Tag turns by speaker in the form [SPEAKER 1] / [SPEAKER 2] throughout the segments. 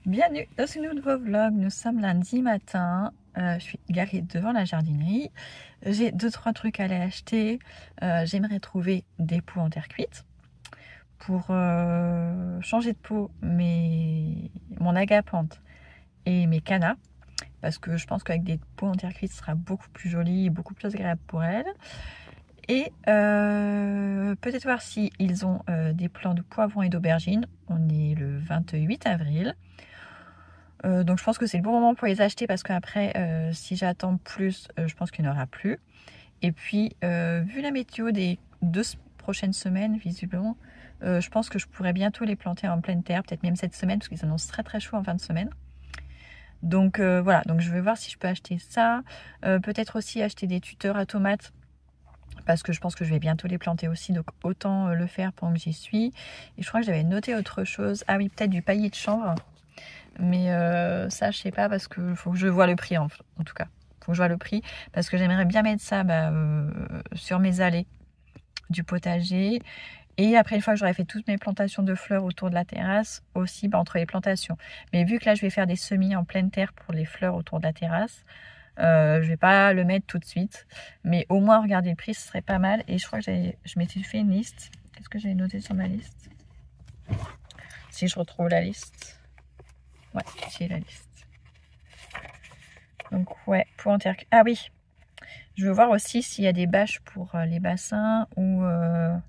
[SPEAKER 1] Bienvenue dans ce nouveau vlog. Nous sommes lundi matin. Je suis garée devant la jardinerie. J'ai 2-3 trucs à aller acheter. J'aimerais trouver des pots en terre cuite pour changer de pot mon agapante et mes cannas. Parce que je pense qu'avec des pots en terre cuite, ce sera beaucoup plus joli et beaucoup plus agréable pour elles. Et peut-être voir si ils ont des plants de poivrons et d'aubergines. On est le 28 avril. Donc je pense que c'est le bon moment pour les acheter parce qu'après, si j'attends plus, je pense qu'il n'y en aura plus. Et puis, vu la météo des 2 prochaines semaines, visiblement, je pense que je pourrais bientôt les planter en pleine terre, peut-être même cette semaine, parce qu'ils annoncent très très chaud en fin de semaine. Donc voilà, donc je vais voir si je peux acheter ça. Peut-être aussi acheter des tuteurs à tomates, parce que je pense que je vais bientôt les planter aussi, donc autant le faire pendant que j'y suis. Et je crois que j'avais noté autre chose. Ah oui, peut-être du paillis de chanvre. Mais ça, je sais pas, parce que faut que je vois le prix en tout cas. Faut que je vois le prix, parce que j'aimerais bien mettre ça sur mes allées du potager. Et après, une fois que j'aurai fait toutes mes plantations de fleurs autour de la terrasse, aussi entre les plantations. Mais vu que là, je vais faire des semis en pleine terre pour les fleurs autour de la terrasse, je vais pas le mettre tout de suite. Mais au moins, regarder le prix, ce serait pas mal. Et je crois que je m'étais fait une liste. Qu'est-ce que j'avais noté sur ma liste? Si je retrouve la liste. Ouais, j'ai la liste. Donc ouais, pour en terre... Ah oui, je veux voir aussi s'il y a des bâches pour les bassins ou un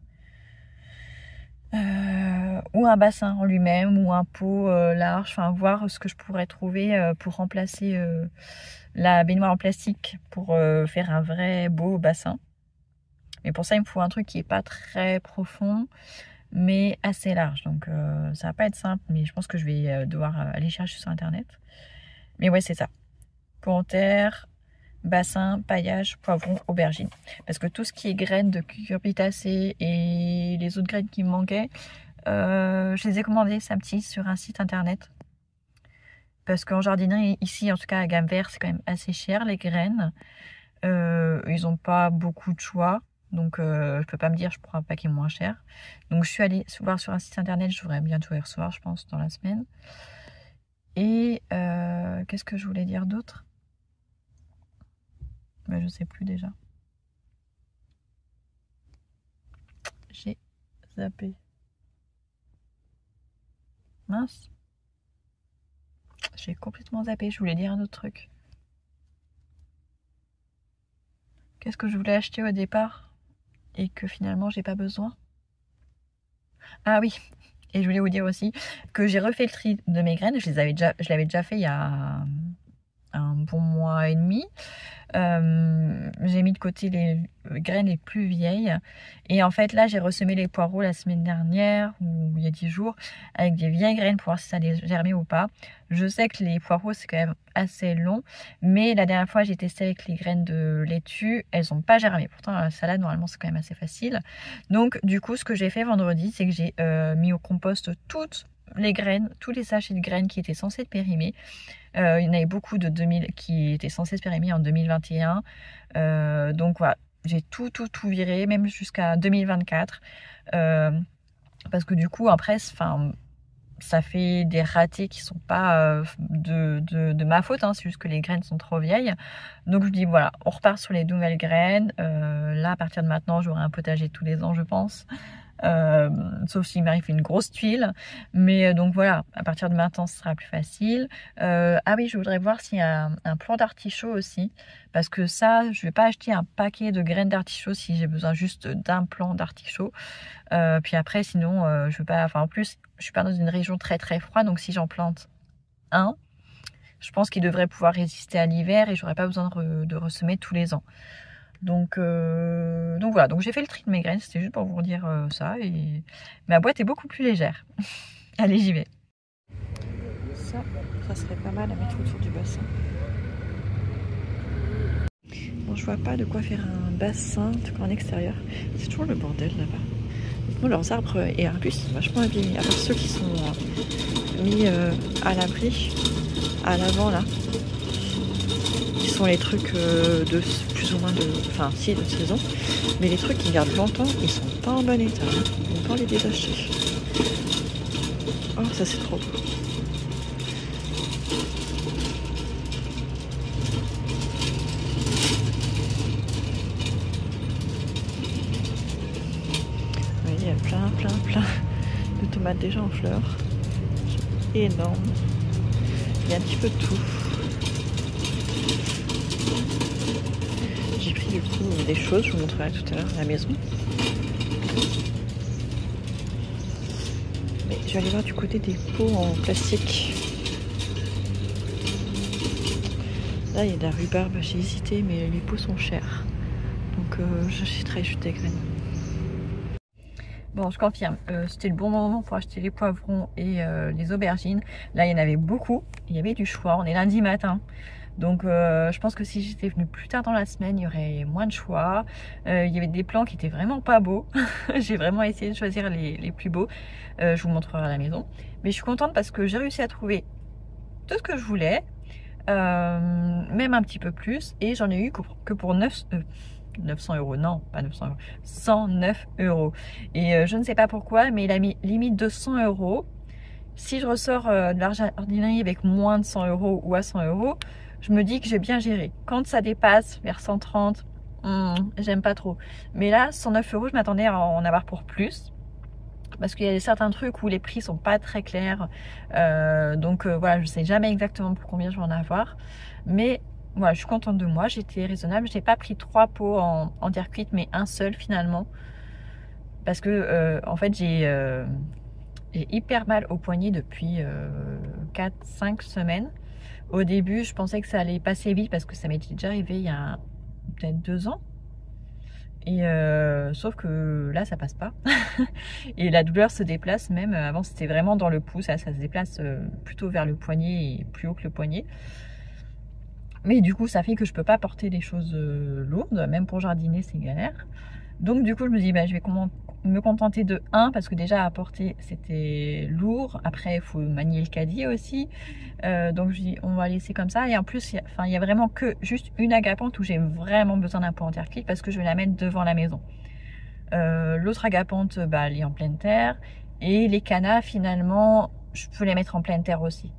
[SPEAKER 1] bassin en lui-même ou un pot large. Enfin, voir ce que je pourrais trouver pour remplacer la baignoire en plastique pour faire un vrai beau bassin. Mais pour ça, il me faut un truc qui est pas très profond, mais assez large. Donc ça va pas être simple, mais je pense que je vais devoir aller chercher sur internet. Mais ouais, c'est ça. Pot en terre, bassin, paillage, poivron, aubergine. Parce que tout ce qui est graines de cucurbitacées et les autres graines qui me manquaient, je les ai commandées samedi sur un site internet. Parce qu'en jardinerie, ici, en tout cas à gamme verte, c'est quand même assez cher les graines. Ils n'ont pas beaucoup de choix. Donc je peux pas me dire je prends un paquet moins cher. Donc je suis allée voir sur un site internet, je devrais bientôt les recevoir, je pense, dans la semaine. Et qu'est-ce que je voulais dire d'autre? Mais je sais plus déjà. J'ai zappé. Mince. J'ai complètement zappé, je voulais dire un autre truc. Qu'est-ce que je voulais acheter au départ et que finalement j'ai pas besoin? Ah oui, et je voulais vous dire aussi que j'ai refait le tri de mes graines. Je l'avais déjà fait il y a un bon mois et demi. J'ai mis de côté les graines les plus vieilles. Et en fait, là, j'ai ressemé les poireaux la semaine dernière, ou il y a 10 jours, avec des vieilles graines pour voir si ça allait germer ou pas. Je sais que les poireaux, c'est quand même assez long. Mais la dernière fois, j'ai testé avec les graines de laitue. Elles n'ont pas germé. Pourtant, la salade, normalement, c'est quand même assez facile. Donc, du coup, ce que j'ai fait vendredi, c'est que j'ai mis au compost toutes les graines, tous les sachets de graines qui étaient censés être périmés. Il y en avait beaucoup de 2000 qui étaient censés se périmer en 2021. Donc voilà, j'ai tout viré, même jusqu'à 2024. Parce que du coup, après, ça fait des ratés qui sont pas de ma faute, hein, c'est juste que les graines sont trop vieilles. Donc je dis voilà, on repart sur les nouvelles graines. Là, à partir de maintenant, j'aurai un potager tous les ans, je pense. Sauf s'il m'arrive une grosse tuile, mais donc voilà, à partir de maintenant ce sera plus facile. Ah oui, je voudrais voir s'il y a un plant d'artichaut aussi, parce que ça, je vais pas acheter un paquet de graines d'artichaut si j'ai besoin juste d'un plant d'artichaut. Puis après, sinon, je veux pas. Enfin, en plus, je suis pas dans une région très très froide, donc si j'en plante un, je pense qu'il devrait pouvoir résister à l'hiver et j'aurais pas besoin de ressemer tous les ans. Donc voilà, donc j'ai fait le tri de mes graines, c'était juste pour vous dire ça. Et ma boîte est beaucoup plus légère. Allez, j'y vais. Ça serait pas mal à mettre autour du bassin. Bon, je vois pas de quoi faire un bassin, en tout cas en extérieur. C'est toujours le bordel là-bas. Bon, leurs arbres et arbustes sont vachement abîmés, à part ceux qui sont mis à l'abri, à l'avant là. Qui sont les trucs de plus ou moins de saison, mais les trucs qui gardent longtemps, ils sont pas en bon état, on peut pas les détacher. Oh, ça c'est trop beau. Oui, il y a plein de tomates déjà en fleurs. Énorme. Il y a un petit peu de tout. J'ai pris du coup des choses, je vous montrerai tout à l'heure à la maison. Mais je vais aller voir du côté des pots en plastique. Là il y a de la rhubarbe, j'ai hésité mais les pots sont chers. Donc j'achèterai juste des graines. Bon, je confirme, c'était le bon moment pour acheter les poivrons et les aubergines. Là il y en avait beaucoup, il y avait du choix, on est lundi matin. Donc je pense que si j'étais venue plus tard dans la semaine, il y aurait moins de choix. Il y avait des plants qui étaient vraiment pas beaux. J'ai vraiment essayé de choisir les plus beaux. Je vous montrerai à la maison. Mais je suis contente parce que j'ai réussi à trouver tout ce que je voulais. Même un petit peu plus. Et j'en ai eu que pour 900 €. Non, pas 900 €. 109 €. Et je ne sais pas pourquoi, mais il a mis limite 200 €. Si je ressors de l'argenterie avec moins de 100 € ou à 100 €, je me dis que j'ai bien géré. Quand ça dépasse vers 130, j'aime pas trop. Mais là, 109 €, je m'attendais à en avoir pour plus. Parce qu'il y a certains trucs où les prix sont pas très clairs. Donc voilà, je sais jamais exactement pour combien je vais en avoir. Mais voilà, je suis contente de moi. J'étais raisonnable. Je n'ai pas pris 3 pots en terre cuite, mais un seul finalement. Parce que en fait, j'ai hyper mal au poignet depuis 4-5 semaines. Au début, je pensais que ça allait passer vite parce que ça m'était déjà arrivé il y a peut-être 2 ans. Et sauf que là, ça passe pas. Et la douleur se déplace même. Avant, c'était vraiment dans le pouce. Là, ça se déplace plutôt vers le poignet et plus haut que le poignet. Mais du coup, ça fait que je peux pas porter des choses lourdes. Même pour jardiner, c'est galère. Donc du coup, je me dis, bah, je vais me contenter de 1 parce que déjà à porter, c'était lourd. Après, il faut manier le caddie aussi. Donc je dis, on va laisser comme ça. Et en plus, il y a vraiment que juste une agapante où j'ai vraiment besoin d'un pot en terre cuite parce que je vais la mettre devant la maison. L'autre agapante, bah, elle est en pleine terre. Et les cannas, finalement, je peux les mettre en pleine terre aussi.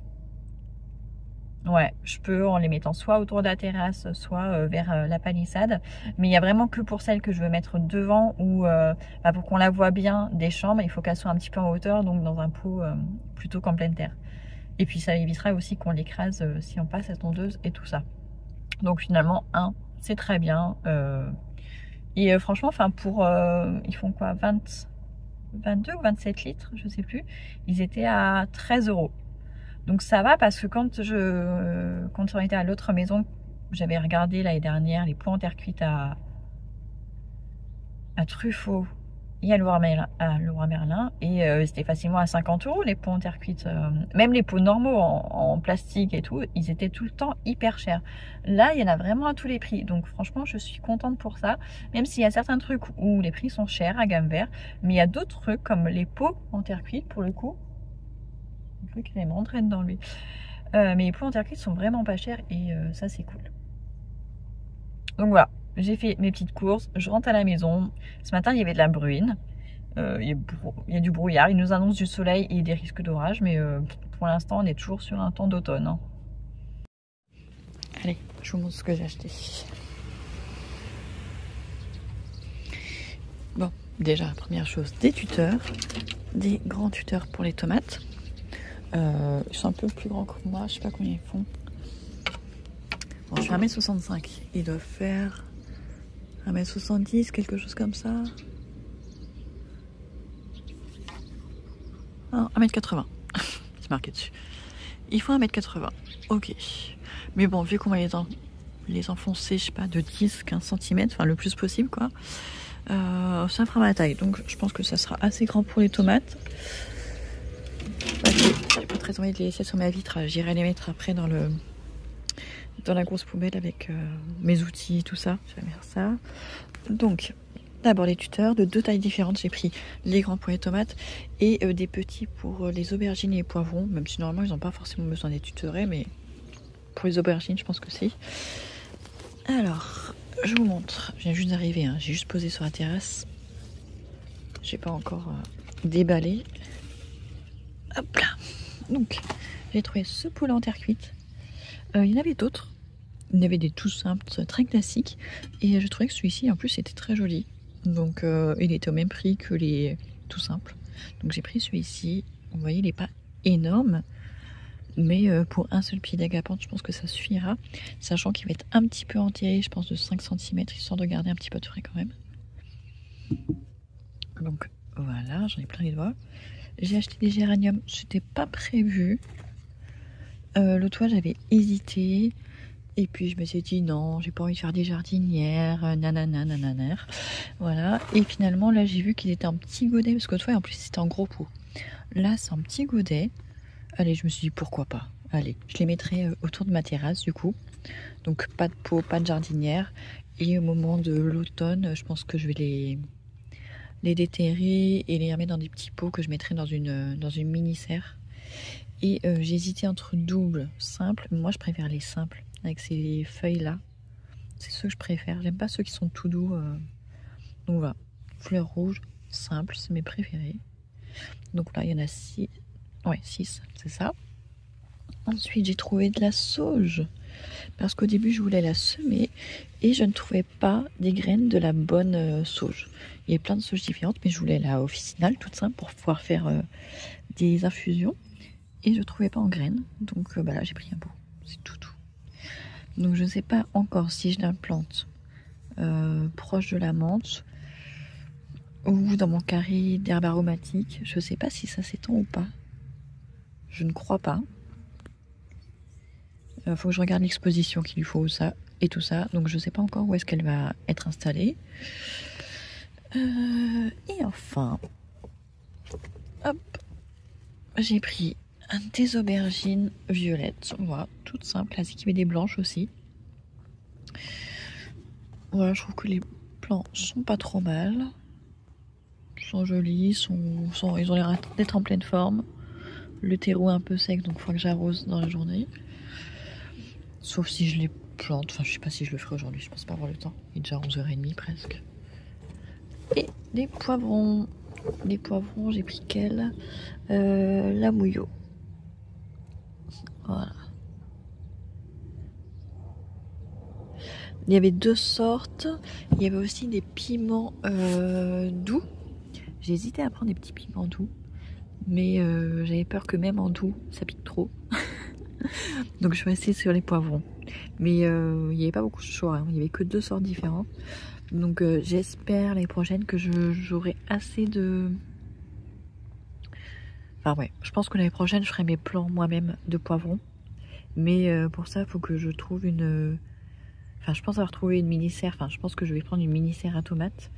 [SPEAKER 1] Ouais, je peux en les mettant soit autour de la terrasse, soit vers la palissade. Mais il y a vraiment que pour celle que je veux mettre devant ou bah, pour qu'on la voit bien des chambres, il faut qu'elle soit un petit peu en hauteur, donc dans un pot plutôt qu'en pleine terre. Et puis ça évitera aussi qu'on l'écrase si on passe la tondeuse et tout ça. Donc finalement, 1, c'est très bien. Et franchement, enfin pour, ils font quoi, 22 ou 27 litres, je sais plus. Ils étaient à 13 €. Donc ça va parce que quand on était à l'autre maison, j'avais regardé l'année dernière les pots en terre cuite à Truffaut et à Leroy Merlin et c'était facilement à 50 € les pots en terre cuite. Même les pots normaux en plastique et tout, ils étaient tout le temps hyper chers. Là, il y en a vraiment à tous les prix. Donc franchement, je suis contente pour ça. Même s'il y a certains trucs où les prix sont chers à gamme vert, mais il y a d'autres trucs comme les pots en terre cuite pour le coup. Le truc, il me rentrer dedans lui. Mais les pots en terre cuite sont vraiment pas chers et ça c'est cool. Donc voilà, j'ai fait mes petites courses, je rentre à la maison. Ce matin il y avait de la bruine, il y a du brouillard, il nous annonce du soleil et des risques d'orage, mais pour l'instant on est toujours sur un temps d'automne. Hein. Allez, je vous montre ce que j'ai acheté. Bon, déjà première chose, des tuteurs, des grands tuteurs pour les tomates. Ils sont un peu plus grands que moi, je sais pas combien ils font. Bon, je fais 1m65, ils doivent faire 1m70, quelque chose comme ça. Ah, 1m80, c'est marqué dessus. Il faut 1m80, ok. Mais bon, vu qu'on va les enfoncer, je sais pas, de 10-15 cm, enfin le plus possible quoi, ça fera ma taille. Donc je pense que ça sera assez grand pour les tomates. J'ai pas très envie de les laisser sur ma vitre, j'irai les mettre après dans la grosse poubelle avec mes outils, tout ça. Je vais mettre ça. Donc, d'abord les tuteurs de 2 tailles différentes. J'ai pris les grands pour les tomates et des petits pour les aubergines et les poivrons. Même si normalement ils n'ont pas forcément besoin d'être tutorés, mais pour les aubergines, je pense que si. Alors, je vous montre. Je viens juste d'arriver, hein. J'ai juste posé sur la terrasse. J'ai pas encore déballé. Hop là. Donc, J'ai trouvé ce poulet en terre cuite. Il y en avait d'autres. Il y avait des tout simples, très classiques. Et je trouvais que celui-ci, en plus, était très joli. Donc, il était au même prix que les tout simples. Donc, j'ai pris celui-ci. Vous voyez, il n'est pas énorme. Mais pour un seul pied d'agapante, je pense que ça suffira. Sachant qu'il va être un petit peu enterré, je pense, de 5 cm, histoire de garder un petit peu de frais quand même. Donc, voilà, j'en ai plein les doigts. J'ai acheté des géraniums. C'était pas prévu. Le toit, j'avais hésité. Et puis je me suis dit non, j'ai pas envie de faire des jardinières, nanana, nanana. Voilà. Et finalement, là, j'ai vu qu'il était en petit godet, parce que le toit, en plus, c'était en gros pot. Là, c'est en petit godet. Allez, je me suis dit pourquoi pas. Allez, je les mettrai autour de ma terrasse, du coup. Donc, pas de pot, pas de jardinière. Et au moment de l'automne, je pense que je vais les déterrer et les remettre dans des petits pots que je mettrai dans une mini serre. Et j'ai hésité entre double, simple. Moi, je préfère les simples avec ces feuilles-là. C'est ceux que je préfère. J'aime pas ceux qui sont tout doux. Donc voilà, fleurs rouges, simples, c'est mes préférés. Donc là, il y en a 6. Ouais, 6, c'est ça. Ensuite, j'ai trouvé de la sauge. Parce qu'au début, je voulais la semer et je ne trouvais pas des graines de la bonne sauge. Il y avait plein de sauges différentes, mais je voulais la officinale, toute simple, pour pouvoir faire des infusions. Et je ne trouvais pas en graines. Donc bah là, j'ai pris un pot. C'est tout. Donc je ne sais pas encore si je l'implante proche de la menthe ou dans mon carré d'herbe aromatique. Je ne sais pas si ça s'étend ou pas. Je ne crois pas. Faut que je regarde l'exposition qu'il lui faut ça et tout ça. Donc je ne sais pas encore où est-ce qu'elle va être installée. Et enfin, hop, j'ai pris des aubergines violettes. Voilà, toutes simples, classiques, mais des blanches aussi. Voilà, je trouve que les plants sont pas trop mal. Sont jolis, ils ont l'air d'être en pleine forme. Le terreau est un peu sec, donc il faut que j'arrose dans la journée. Sauf si je les plante. Enfin, je sais pas si je le ferai aujourd'hui, je pense pas avoir le temps. Il est déjà 11h30 presque. Et des poivrons. Les poivrons, j'ai pris quel la Mouillot. Voilà. Il y avait 2 sortes. Il y avait aussi des piments doux. J'ai hésité à prendre des petits piments doux. Mais j'avais peur que même en doux, ça pique trop. Donc je suis restée sur les poivrons. Mais il n'y avait pas beaucoup de choix. Hein. Il n'y avait que 2 sortes différentes. Donc j'espère l'année prochaine que j'aurai assez de... Enfin ouais, je pense que l'année prochaine, je ferai mes plants moi-même de poivrons. Mais pour ça, il faut que je trouve une... Enfin, je pense avoir trouvé une mini-serre. Enfin, je pense que je vais prendre une mini-serre à tomates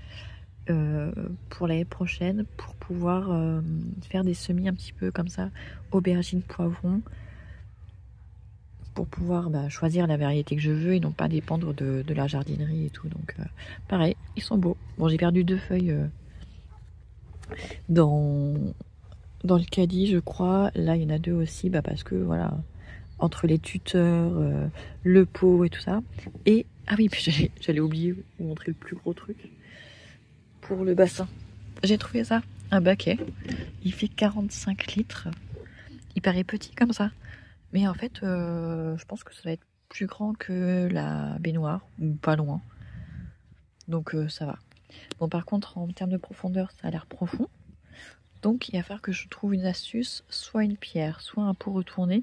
[SPEAKER 1] pour l'année prochaine pour pouvoir faire des semis un petit peu comme ça, aubergines, poivrons, pour pouvoir choisir la variété que je veux et non pas dépendre de la jardinerie et tout. Donc pareil, ils sont beaux. Bon, j'ai perdu 2 feuilles dans le caddie, je crois. Là, il y en a 2 aussi, parce que voilà, entre les tuteurs, le pot et tout ça. Et ah oui, puis j'allais oublier de vous montrer le plus gros truc pour le bassin. J'ai trouvé ça, un baquet. Il fait 45 litres. Il paraît petit comme ça. Mais en fait, je pense que ça va être plus grand que la baignoire, ou pas loin. Donc ça va. Bon, par contre, en termes de profondeur, ça a l'air profond. Donc il va falloir que je trouve une astuce, soit une pierre, soit un pot retourné,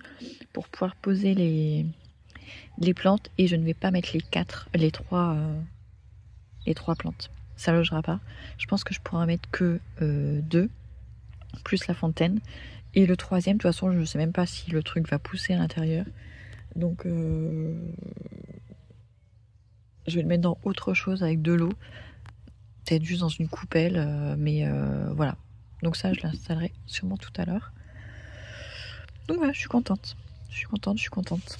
[SPEAKER 1] pour pouvoir poser les plantes. Et je ne vais pas mettre les trois plantes. Ça logera pas. Je pense que je pourrais en mettre que 2, plus la fontaine. Et le 3e, de toute façon, je ne sais même pas si le truc va pousser à l'intérieur. Donc, je vais le mettre dans autre chose avec de l'eau. Peut-être juste dans une coupelle. Mais voilà. Donc ça, je l'installerai sûrement tout à l'heure. Donc voilà, je suis contente. Je suis contente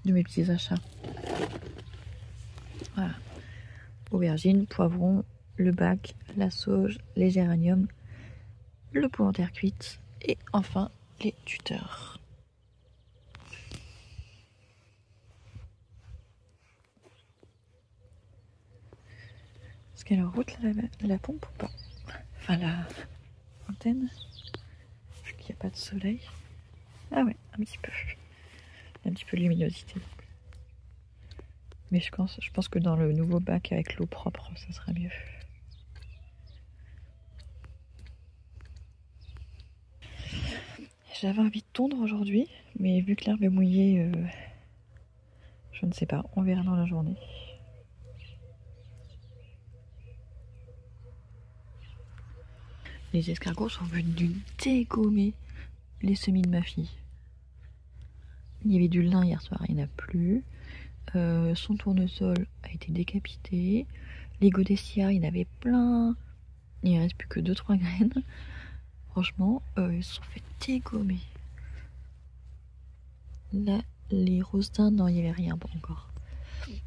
[SPEAKER 1] de mes petits achats. Voilà. Aubergines, poivrons, le bac, la sauge, les géraniums, le pot en terre cuite et enfin les tuteurs. Est-ce qu'elle est en route la pompe ou pas? Enfin la antenne, vu qu'il n'y a pas de soleil. Ah ouais, un petit peu. Un petit peu de luminosité. Mais je pense que dans le nouveau bac avec l'eau propre, ça sera mieux. J'avais envie de tondre aujourd'hui, mais vu que l'herbe est mouillée, je ne sais pas, on verra dans la journée. Les escargots sont venus dégommer les semis de ma fille. Il y avait du lin hier soir, il n'y en a plus. Son tournesol a été décapité. Les godessia, il y en avait plein. Il ne reste plus que 2-3 graines. Franchement, ils se sont fait dégommer. Là, les rostins, non, il n'y avait rien encore.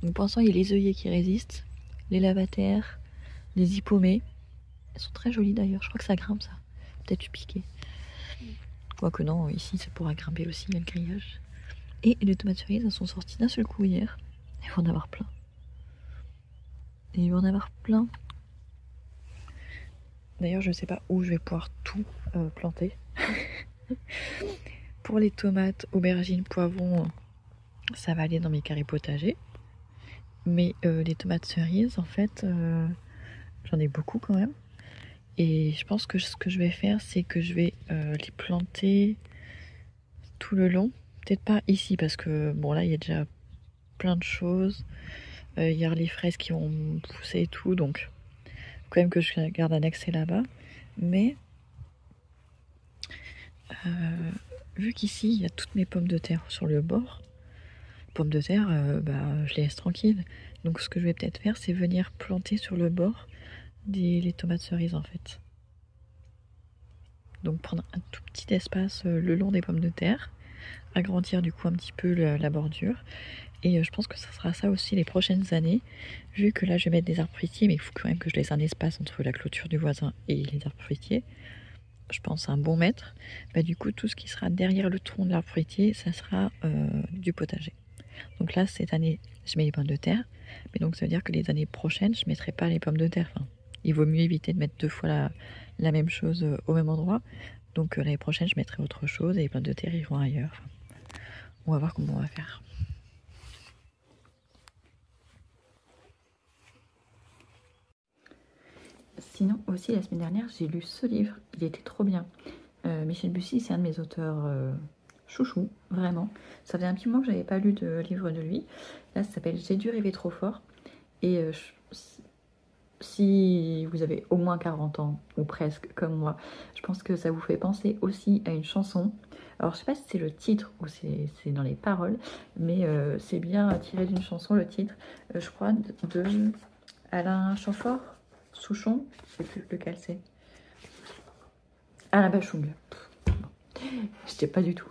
[SPEAKER 1] Donc pour l'instant, il y a les œillets qui résistent, les lavataires, les hippomées. Elles sont très jolies d'ailleurs, je crois que ça grimpe ça. Peut-être du piqué. Quoique non, ici ça pourra grimper aussi, il y a le grillage. Et les tomates cerises, elles sont sorties d'un seul coup hier. Il va en avoir plein. Et il va en avoir plein. D'ailleurs, je ne sais pas où je vais pouvoir tout planter. Pour les tomates, aubergines, poivrons, ça va aller dans mes carrés potagers. Mais les tomates cerises, en fait, j'en ai beaucoup quand même. Et je pense que ce que je vais faire, c'est que je vais les planter tout le long. Peut-être pas ici, parce que bon, là, il y a déjà plein de choses. Il y a les fraises qui vont pousser et tout, donc quand même que je garde un accès là-bas. Mais vu qu'ici, il y a toutes mes pommes de terre sur le bord, pommes de terre, je les laisse tranquilles. Donc ce que je vais peut-être faire, c'est venir planter sur le bord les tomates cerises en fait. Donc prendre un tout petit espace le long des pommes de terre, agrandir du coup un petit peu la bordure. Et je pense que ça sera ça aussi les prochaines années, vu que là je vais mettre des arbres fruitiers, mais il faut quand même que je laisse un espace entre la clôture du voisin et les arbres fruitiers. Je pense un bon mètre. Du coup tout ce qui sera derrière le tronc de l'arbre fruitier, ça sera du potager. Donc là cette année je mets les pommes de terre, mais donc ça veut dire que les années prochaines je ne mettrai pas les pommes de terre. Enfin, il vaut mieux éviter de mettre 2 fois la même chose au même endroit. Donc l'année prochaine je mettrai autre chose et les pommes de terre iront ailleurs. Enfin, on va voir comment on va faire. Sinon aussi la semaine dernière j'ai lu ce livre, il était trop bien. Michel Bussy, c'est un de mes auteurs chouchou, vraiment. Ça faisait un petit moment que j'avais pas lu de livre de lui. Là ça s'appelle J'ai dû rêver trop fort. Et si vous avez au moins 40 ans, ou presque comme moi, je pense que ça vous fait penser aussi à une chanson. Alors je sais pas si c'est le titre ou c'est dans les paroles, mais c'est bien tiré d'une chanson, le titre, je crois, de Alain Chamfort, Souchon, je sais plus lequel c'est. Alain Bachung. Je sais pas du tout.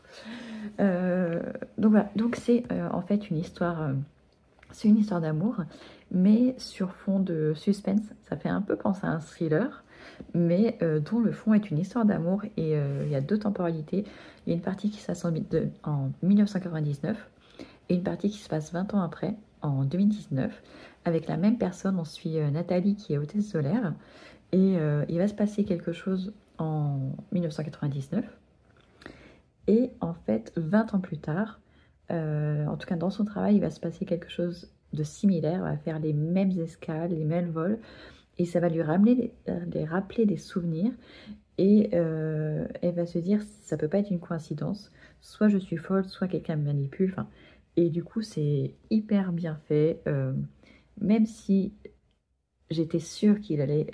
[SPEAKER 1] Donc voilà, donc c'est en fait une histoire, c'est une histoire d'amour, mais sur fond de suspense. Ça fait un peu penser à un thriller, mais dont le fond est une histoire d'amour. Et il y a 2 temporalités. Il y a une partie qui se passe en 1999 et une partie qui se passe 20 ans après, en 2019. Avec la même personne, on suit Nathalie qui est hôtesse de l'air. Et il va se passer quelque chose en 1999. Et en fait, 20 ans plus tard, en tout cas dans son travail, il va se passer quelque chose de similaire. Elle va faire les mêmes escales, les mêmes vols. Et ça va lui rappeler des souvenirs. Et elle va se dire, ça peut pas être une coïncidence. Soit je suis folle, soit quelqu'un me manipule. Enfin, et du coup, c'est hyper bien fait. Même si j'étais sûre qu'il allait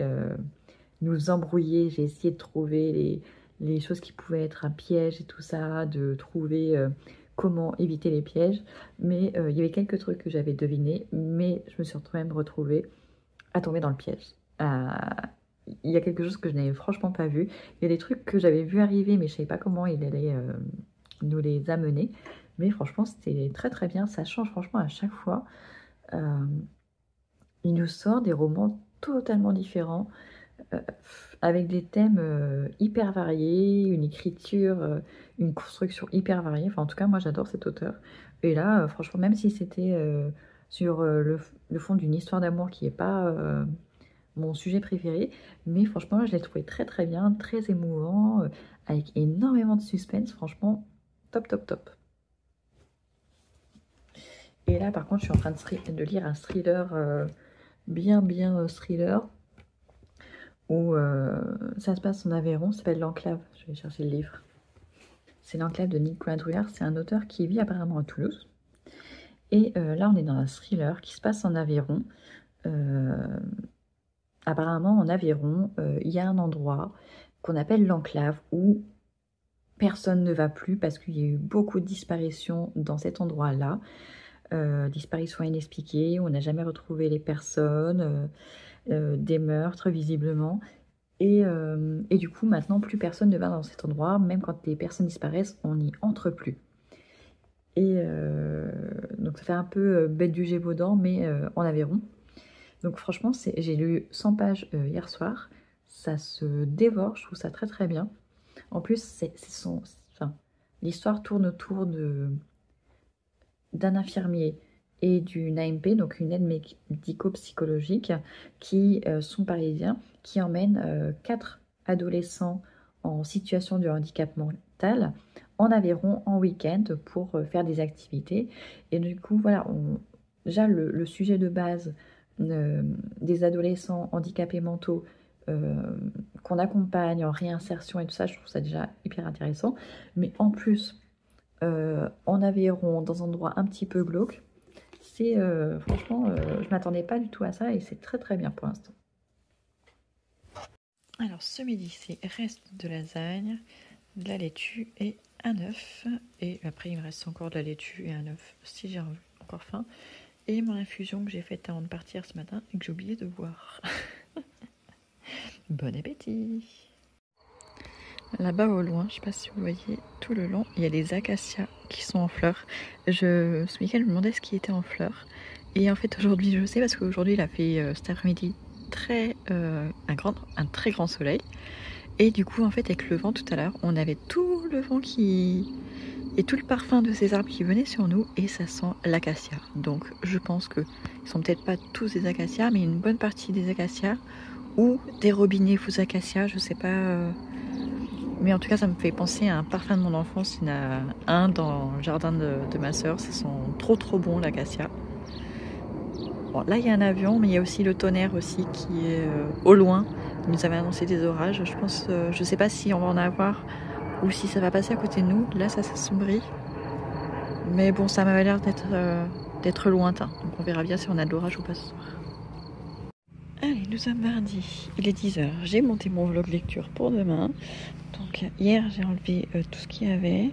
[SPEAKER 1] nous embrouiller, j'ai essayé de trouver les choses qui pouvaient être un piège et tout ça, de trouver comment éviter les pièges. Mais il y avait quelques trucs que j'avais devinés, mais je me suis quand même retrouvée à tomber dans le piège. Il y a quelque chose que je n'avais franchement pas vu. Il y a des trucs que j'avais vu arriver, mais je ne savais pas comment il allait nous les amener. Mais franchement, c'était très très bien. Ça change franchement à chaque fois. Il nous sort des romans totalement différents, avec des thèmes hyper variés, une écriture, une construction hyper variée. Enfin, en tout cas, moi, j'adore cet auteur. Et là, franchement, même si c'était sur le fond d'une histoire d'amour qui n'est pas mon sujet préféré, mais franchement, je l'ai trouvé très très bien, très émouvant, avec énormément de suspense. Franchement, top top top. Et là par contre je suis en train de lire un thriller, bien thriller, où ça se passe en Aveyron, ça s'appelle L'Enclave. Je vais chercher le livre. C'est L'Enclave de Nick Grant. C'est un auteur qui vit apparemment à Toulouse. Et là, on est dans un thriller qui se passe en Aveyron. Apparemment, en Aveyron, il y a un endroit qu'on appelle l'Enclave où personne ne va plus parce qu'il y a eu beaucoup de disparitions dans cet endroit-là. Disparitions inexpliquées, on n'a jamais retrouvé les personnes, des meurtres visiblement. Et du coup, maintenant, plus personne ne va dans cet endroit. Même quand les personnes disparaissent, on n'y entre plus. Et donc ça fait un peu bête du Gévaudan, mais en Aveyron. Donc franchement, j'ai lu 100 pages hier soir. Ça se dévore, je trouve ça très très bien. En plus, l'histoire tourne autour d'un infirmier et d'une AMP, donc une aide médico-psychologique, qui sont parisiens, qui emmènent 4 adolescents en situation de handicap mental en Aveyron en week-end pour faire des activités. Et du coup, voilà, déjà le sujet de base des adolescents handicapés mentaux qu'on accompagne en réinsertion et tout ça, je trouve ça déjà hyper intéressant. Mais en plus, en Aveyron, dans un endroit un petit peu glauque, c'est franchement, je m'attendais pas du tout à ça et c'est très très bien pour l'instant. Alors ce midi, c'est reste de lasagne, de la laitue et un œuf. Et après, il me reste encore de la laitue et un œuf si j'ai encore faim. Et mon infusion que j'ai faite avant de partir ce matin et que j'ai oublié de boire. Bon appétit! Là-bas au loin, je ne sais pas si vous voyez, tout le long, il y a des acacias qui sont en fleurs. Ce week-end, je me demandais ce qui était en fleurs. Et en fait, aujourd'hui, je sais parce qu'aujourd'hui, il a fait cet après-midi un très grand soleil. Et du coup, en fait, avec le vent tout à l'heure, on avait tout le vent et tout le parfum de ces arbres qui venaient sur nous et ça sent l'acacia. Donc, je pense que ils sont peut-être pas tous des acacias, mais une bonne partie des acacias ou des robinets faux acacias, je sais pas. Mais en tout cas, ça me fait penser à un parfum de mon enfance. Il y en a un dans le jardin de ma soeur. Ça sent trop trop bon, l'acacia. Bon, là, il y a un avion, mais il y a aussi le tonnerre aussi qui est au loin. Il nous avait annoncé des orages. Je pense, je sais pas si on va en avoir ou si ça va passer à côté de nous. Là, ça s'assombrit. Mais bon, ça m'avait l'air d'être lointain. Donc on verra bien si on a de l'orage ou pas ce soir. Allez, nous sommes mardi. Il est 10h. J'ai monté mon vlog lecture pour demain. Donc hier j'ai enlevé tout ce qu'il y avait.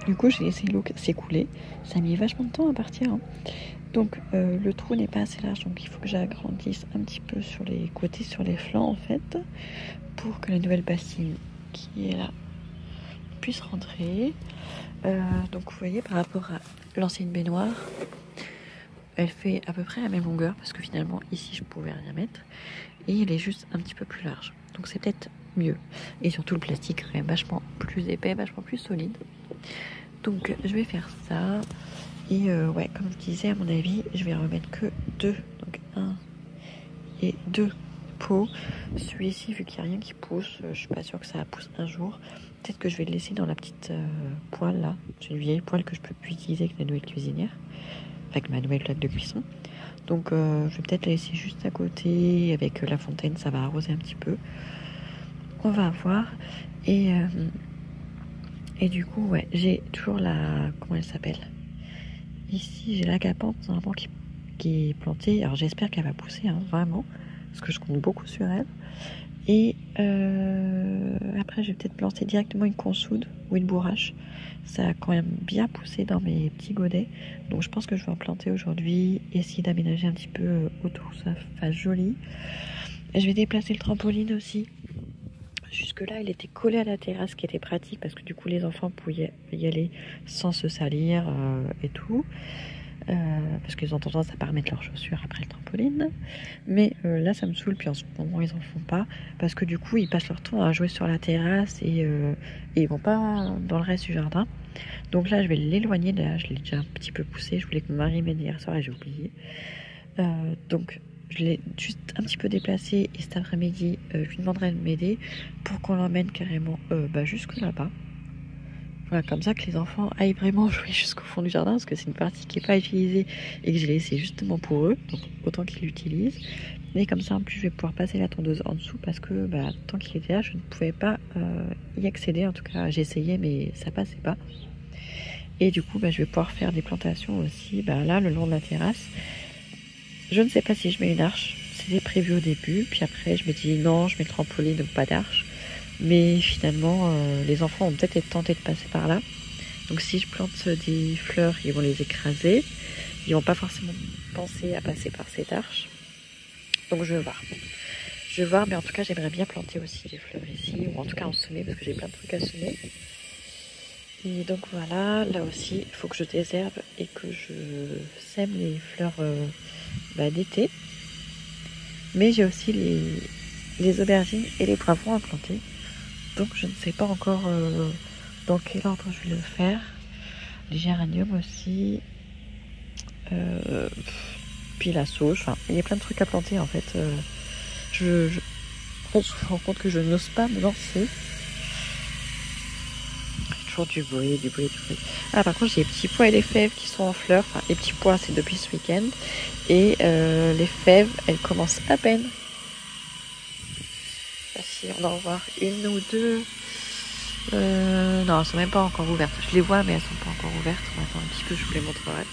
[SPEAKER 1] Du coup j'ai laissé l'eau s'écouler. Ça a mis vachement de temps à partir. Hein. Donc le trou n'est pas assez large, donc il faut que j'agrandisse un petit peu sur les côtés, sur les flancs en fait, pour que la nouvelle bassine qui est là puisse rentrer. Donc vous voyez, par rapport à l'ancienne baignoire, elle fait à peu près la même longueur parce que finalement ici je pouvais rien mettre et elle est juste un petit peu plus large. Donc c'est peut-être mieux. Et surtout le plastique est quand même vachement plus épais, vachement plus solide. Donc je vais faire ça. Et ouais, comme je disais, à mon avis, je vais remettre que 2. Donc 1 et 2 pots. Celui-ci, vu qu'il n'y a rien qui pousse, je suis pas sûre que ça pousse un jour. Peut-être que je vais le laisser dans la petite poêle là. J'ai une vieille poêle que je peux plus utiliser avec la nouvelle cuisinière. Avec ma nouvelle plaque de cuisson. Donc je vais peut-être la laisser juste à côté. Avec la fontaine, ça va arroser un petit peu. On va voir. Et du coup, ouais, j'ai toujours la... Comment elle s'appelle ? Ici, j'ai l'agapante normalement qui est plantée. Alors j'espère qu'elle va pousser, hein, vraiment. Parce que je compte beaucoup sur elle. Et après, je vais peut-être planter directement une consoude ou une bourrache. Ça a quand même bien poussé dans mes petits godets. Donc je pense que je vais en planter aujourd'hui. Essayer d'aménager un petit peu autour, ça fasse joli. Et je vais déplacer le trampoline aussi. Jusque là, il était collé à la terrasse, ce qui était pratique parce que du coup, les enfants pouvaient y aller sans se salir et tout. Parce qu'ils ont tendance à pas remettre leurs chaussures après le trampoline. Mais là, ça me saoule. Puis en ce moment, ils en font pas parce que du coup, ils passent leur temps à jouer sur la terrasse et ils vont pas dans le reste du jardin. Donc là, je vais l'éloigner. Là, je l'ai déjà un petit peu poussé. Je voulais que mon mari m'aide hier soir et j'ai oublié. Donc je l'ai juste un petit peu déplacé et cet après-midi, je lui demanderai de m'aider pour qu'on l'emmène carrément jusque là-bas. Voilà, comme ça que les enfants aillent vraiment jouer jusqu'au fond du jardin, parce que c'est une partie qui n'est pas utilisée et que j'ai laissée justement pour eux, donc autant qu'ils l'utilisent. Et comme ça, en plus, je vais pouvoir passer la tondeuse en dessous, parce que bah, tant qu'il était là, je ne pouvais pas y accéder. En tout cas, j'ai essayé, mais ça passait pas. Et du coup, bah, je vais pouvoir faire des plantations aussi, bah, là, le long de la terrasse. Je ne sais pas si je mets une arche, c'était prévu au début, puis après, je me dis non, je mets le trampoline, donc pas d'arche. Mais finalement, les enfants ont peut-être été tentés de passer par là. Donc si je plante des fleurs, ils vont les écraser. Ils vont pas forcément penser à passer par cette arche. Donc je vais voir. Je vais voir, mais en tout cas, j'aimerais bien planter aussi les fleurs ici. Ou en tout cas en semer, parce que j'ai plein de trucs à semer. Et donc voilà, là aussi, il faut que je désherbe et que je sème les fleurs d'été. Mais j'ai aussi les aubergines et les poivrons à planter. Donc je ne sais pas encore dans quel ordre je vais le faire. Les géraniums aussi. Puis la sauge. Enfin, il y a plein de trucs à planter en fait. En fait, je me rends compte que je n'ose pas me lancer. Toujours du bruit. Ah, par contre, j'ai les petits pois et les fèves qui sont en fleurs. Enfin, les petits pois, c'est depuis ce week-end. Et les fèves, elles commencent à peine. Si on doit en voir une ou deux. Non, elles sont même pas encore ouvertes. Je les vois, mais elles sont pas encore ouvertes. On va attendre un petit peu, je vous les montrerai.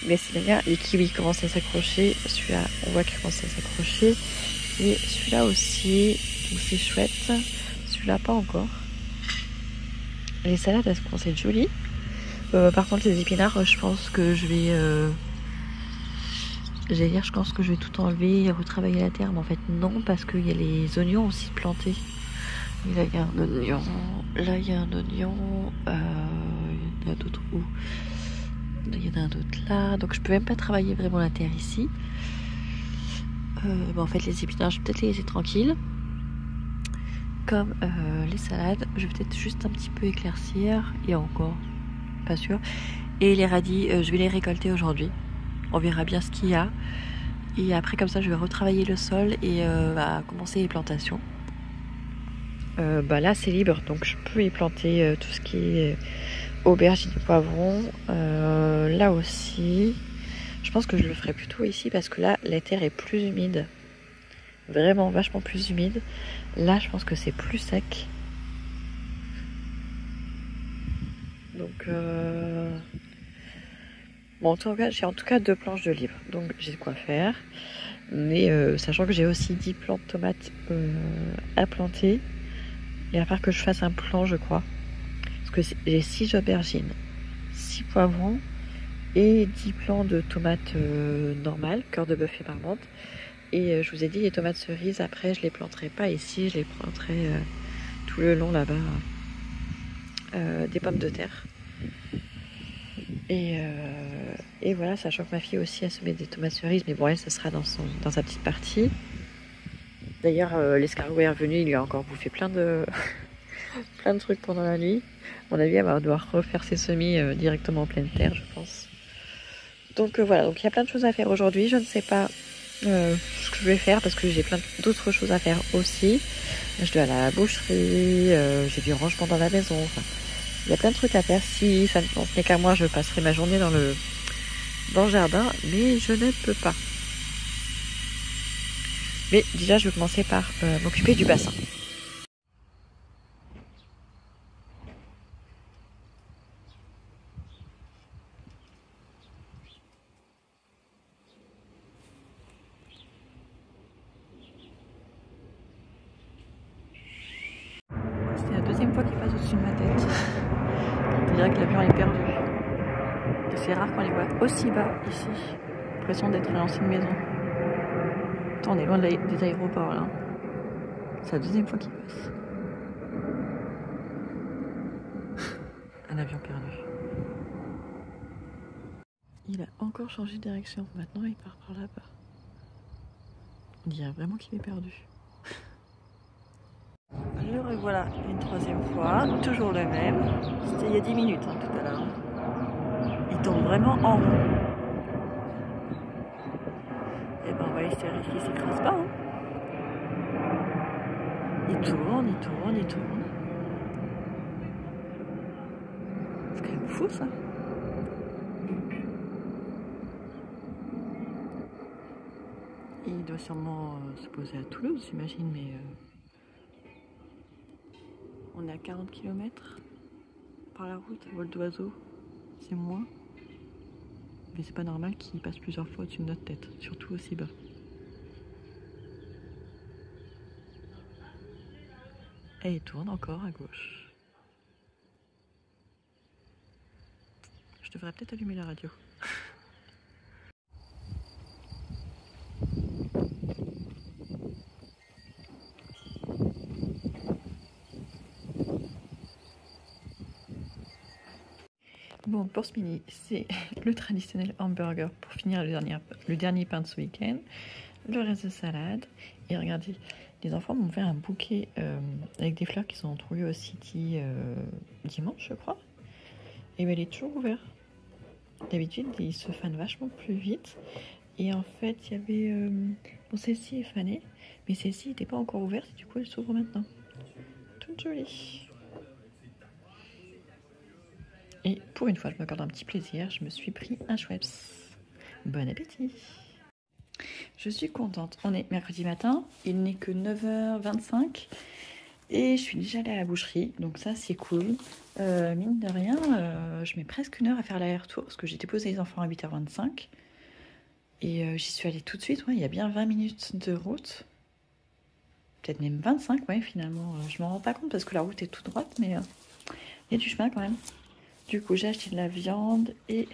[SPEAKER 1] Mais c'est bien, les kiwis commencent à s'accrocher. Celui-là, on voit qu'il commence à s'accrocher. Et celui-là aussi, donc c'est chouette. Celui-là, pas encore. Les salades, elles commencent à être jolies. Par contre, les épinards, je pense que je vais... J'allais dire, je pense que je vais tout enlever et retravailler la terre. Mais en fait, non, parce qu'il y a les oignons aussi plantés. Et là, il y a un oignon. Là, il y a un oignon. Il y en a d'autres où? Il y en a un autre là. Donc, je peux même pas travailler vraiment la terre ici. En fait, les épinards, je vais peut-être les laisser tranquilles. Comme les salades, je vais peut-être juste un petit peu éclaircir. Et encore, pas sûr. Et les radis, je vais les récolter aujourd'hui. On verra bien ce qu'il y a. Et après, comme ça, je vais retravailler le sol et commencer les plantations. Là, c'est libre, donc je peux y planter tout ce qui est aubergines et poivrons. Là aussi, je pense que je le ferai plutôt ici parce que là, la terre est plus humide. Vraiment vachement plus humide. Là, je pense que c'est plus sec. Donc, bon, j'ai en tout cas 2 planches de libre. Donc, j'ai de quoi faire. Mais sachant que j'ai aussi 10 plants de tomates à planter. Et à part que je fasse un plan, je crois. Parce que j'ai 6 aubergines, 6 poivrons et 10 plants de tomates normales, cœur de bœuf et marmande. Et je vous ai dit, les tomates cerises, après, je les planterai pas ici, je les planterai tout le long là-bas des pommes de terre. Et voilà, sachant que ma fille aussi a semé des tomates cerises, mais bon, elle, ça sera dans sa petite partie. D'ailleurs, l'escargot est revenu, il lui a encore bouffé plein de trucs pendant la nuit. À mon avis, elle va devoir refaire ses semis directement en pleine terre, je pense. Donc voilà, donc il y a plein de choses à faire aujourd'hui. Je ne sais pas ce que je vais faire parce que j'ai plein d'autres choses à faire aussi. Je dois aller à la boucherie, j'ai du rangement dans la maison. Enfin, il y a plein de trucs à faire. Si ça ne tenait qu'à moi, je passerai ma journée dans le jardin, mais je ne peux pas. Mais déjà, je vais commencer par m'occuper du bassin. C'est la deuxième fois qu'il passe au-dessus de ma tête. On dirait que l'avion est perdu. C'est rare qu'on les voit aussi bas ici. J'ai l'impression d'être à l'ancienne maison. Attends, on est loin des aéroports là. C'est la deuxième fois qu'il passe. Un avion perdu. Il a encore changé de direction. Maintenant, il part par là-bas. On dirait vraiment qu'il est perdu. Le revoilà une troisième fois. Toujours le même. C'était il y a 10 minutes hein, tout à l'heure. Il tombe vraiment en rond. Et ben on va essayer qu'il ne s'écrase pas. Hein. Il tourne. fou ça. Il doit sûrement se poser à Toulouse, j'imagine, mais on est à 40 km par la route, vol d'oiseau, c'est moins. Mais c'est pas normal qu'il passe plusieurs fois au-dessus de notre tête, surtout aussi bas. Et il tourne encore à gauche. Je devrais peut-être allumer la radio. Bon, pour ce midi, c'est le traditionnel hamburger pour finir le dernier pain de ce week-end. Le reste de salade. Et regardez, les enfants m'ont fait un bouquet avec des fleurs qu'ils ont trouvées au City dimanche, je crois. Et bien, il est toujours ouvert. D'habitude, ils se fanent vachement plus vite. Et en fait, il y avait... bon, celle-ci est fanée, mais celle-ci n'était pas encore ouverte. Et du coup, elle s'ouvre maintenant. Toute jolie. Et pour une fois, je m'accorde un petit plaisir. Je me suis pris un Schweppes. Bon appétit! Je suis contente. On est mercredi matin. Il n'est que 9h25. Et je suis déjà allée à la boucherie. Donc ça, c'est cool. Mine de rien, je mets presque une heure à faire l'aller-retour. Parce que j'ai déposé les enfants à 8h25. Et j'y suis allée tout de suite. Ouais, il y a bien 20 minutes de route. Peut-être même 25, ouais, finalement. Je m'en rends pas compte parce que la route est toute droite. Mais il y a du chemin quand même. Du coup, j'ai acheté de la viande et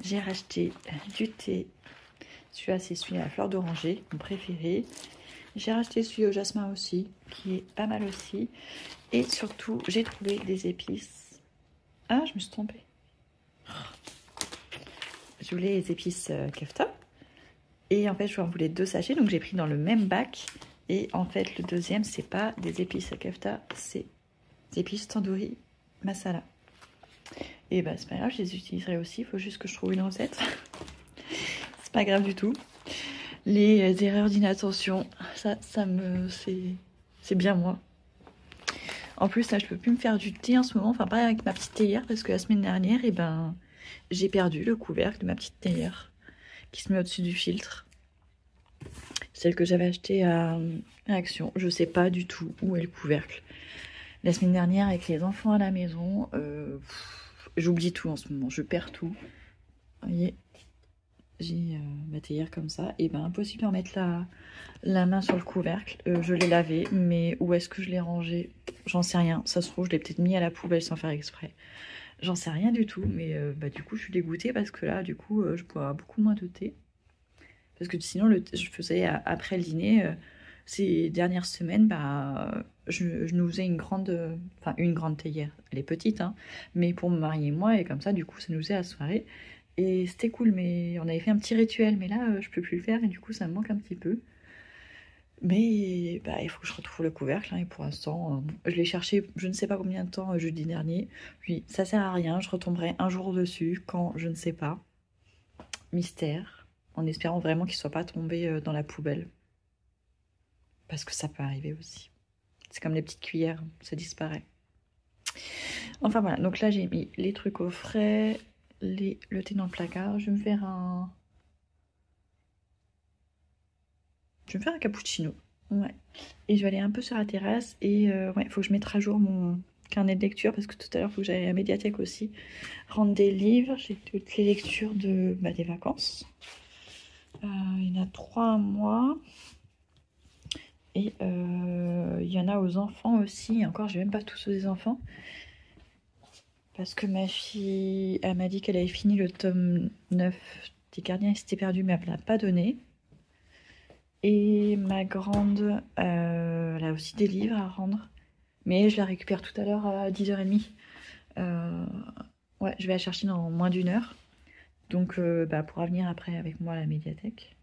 [SPEAKER 1] j'ai racheté du thé. Celui-là, c'est celui à la fleur d'oranger, mon préféré. J'ai racheté celui au jasmin aussi, qui est pas mal aussi. Et surtout, j'ai trouvé des épices. Ah, je me suis trompée. Je voulais les épices kefta. Et en fait, je voulais 2 sachets, donc j'ai pris dans le même bac. Et en fait, le deuxième, c'est pas des épices kefta, c'est des épices tandoori masala. Et bah, c'est pas grave, je les utiliserai aussi. Il faut juste que je trouve une recette. C'est pas grave du tout. Les erreurs d'inattention, c'est bien moi. En plus, là, je peux plus me faire du thé en ce moment. Enfin, pas avec ma petite théière, parce que la semaine dernière, eh ben, j'ai perdu le couvercle de ma petite théière qui se met au-dessus du filtre. Celle que j'avais achetée à Action. Je sais pas du tout où est le couvercle. La semaine dernière, avec les enfants à la maison, j'oublie tout en ce moment. Je perds tout. Vous voyez, j'ai ma théière comme ça. Et ben, impossible de remettre la main sur le couvercle. Je l'ai lavé, mais où est-ce que je l'ai rangé? J'en sais rien. Ça se trouve, je l'ai peut-être mis à la poubelle sans faire exprès. J'en sais rien du tout, mais bah, du coup, je suis dégoûtée parce que là, du coup, je bois beaucoup moins de thé. Parce que sinon, je faisais après le dîner, ces dernières semaines, bah, je nous faisais une grande théière. Elle est petite, hein, mais pour me marier et moi, et comme ça, du coup, ça nous faisait la soirée. Et c'était cool, mais on avait fait un petit rituel, mais là, je peux plus le faire, et du coup, ça me manque un petit peu. Mais bah, il faut que je retrouve le couvercle, hein, et pour l'instant, je l'ai cherché je ne sais pas combien de temps jeudi dernier. Puis ça sert à rien, je retomberai un jour dessus, quand je ne sais pas. Mystère, en espérant vraiment qu'il ne soit pas tombé dans la poubelle. Parce que ça peut arriver aussi. C'est comme les petites cuillères, ça disparaît. Enfin voilà, donc là j'ai mis les trucs au frais, le thé dans le placard. Je vais me faire un cappuccino. Ouais. Et je vais aller un peu sur la terrasse et ouais, il faut que je mette à jour mon carnet de lecture parce que tout à l'heure il faut que j'aille à la médiathèque aussi rendre des livres. J'ai toutes les lectures des vacances. Il y en a 3 mois. Et il y en a aux enfants aussi. Et encore, j'ai même pas tous aux enfants. Parce que ma fille, elle m'a dit qu'elle avait fini le tome 9 des Gardiens et s'était perdue, mais elle ne l'a pas donné. Et ma grande, elle a aussi des livres à rendre. Mais je la récupère tout à l'heure à 10h30. Ouais, je vais la chercher dans moins d'1 heure. Donc, bah, pourra venir après avec moi à la médiathèque.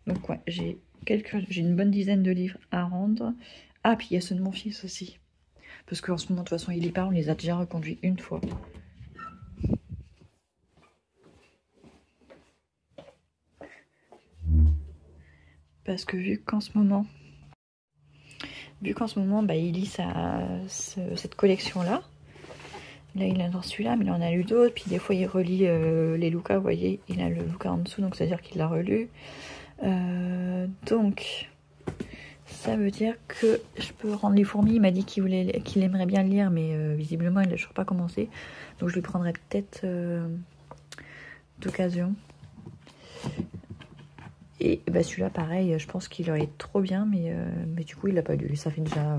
[SPEAKER 1] Donc, ouais, j'ai une bonne dizaine de livres à rendre. Ah, puis il y a ceux de mon fils aussi. Parce qu'en ce moment, de toute façon, il lit pas, on les a déjà reconduits une fois. Parce que vu qu'en ce moment, vu qu'en ce moment, bah, il lit cette collection-là. Là, il a dans celui-là, mais il en a lu d'autres. Puis des fois, il relit les Luca, vous voyez, il a le Luca en dessous, donc ça veut dire qu'il l'a relu. Donc, ça veut dire que je peux rendre les fourmis. Il m'a dit qu'il aimerait bien le lire, mais visiblement, il n'a toujours pas commencé. Donc, je lui prendrai peut-être d'occasion. Et bah, celui-là, pareil, je pense qu'il aurait été trop bien, mais du coup, il l'a pas lu. Ça fait déjà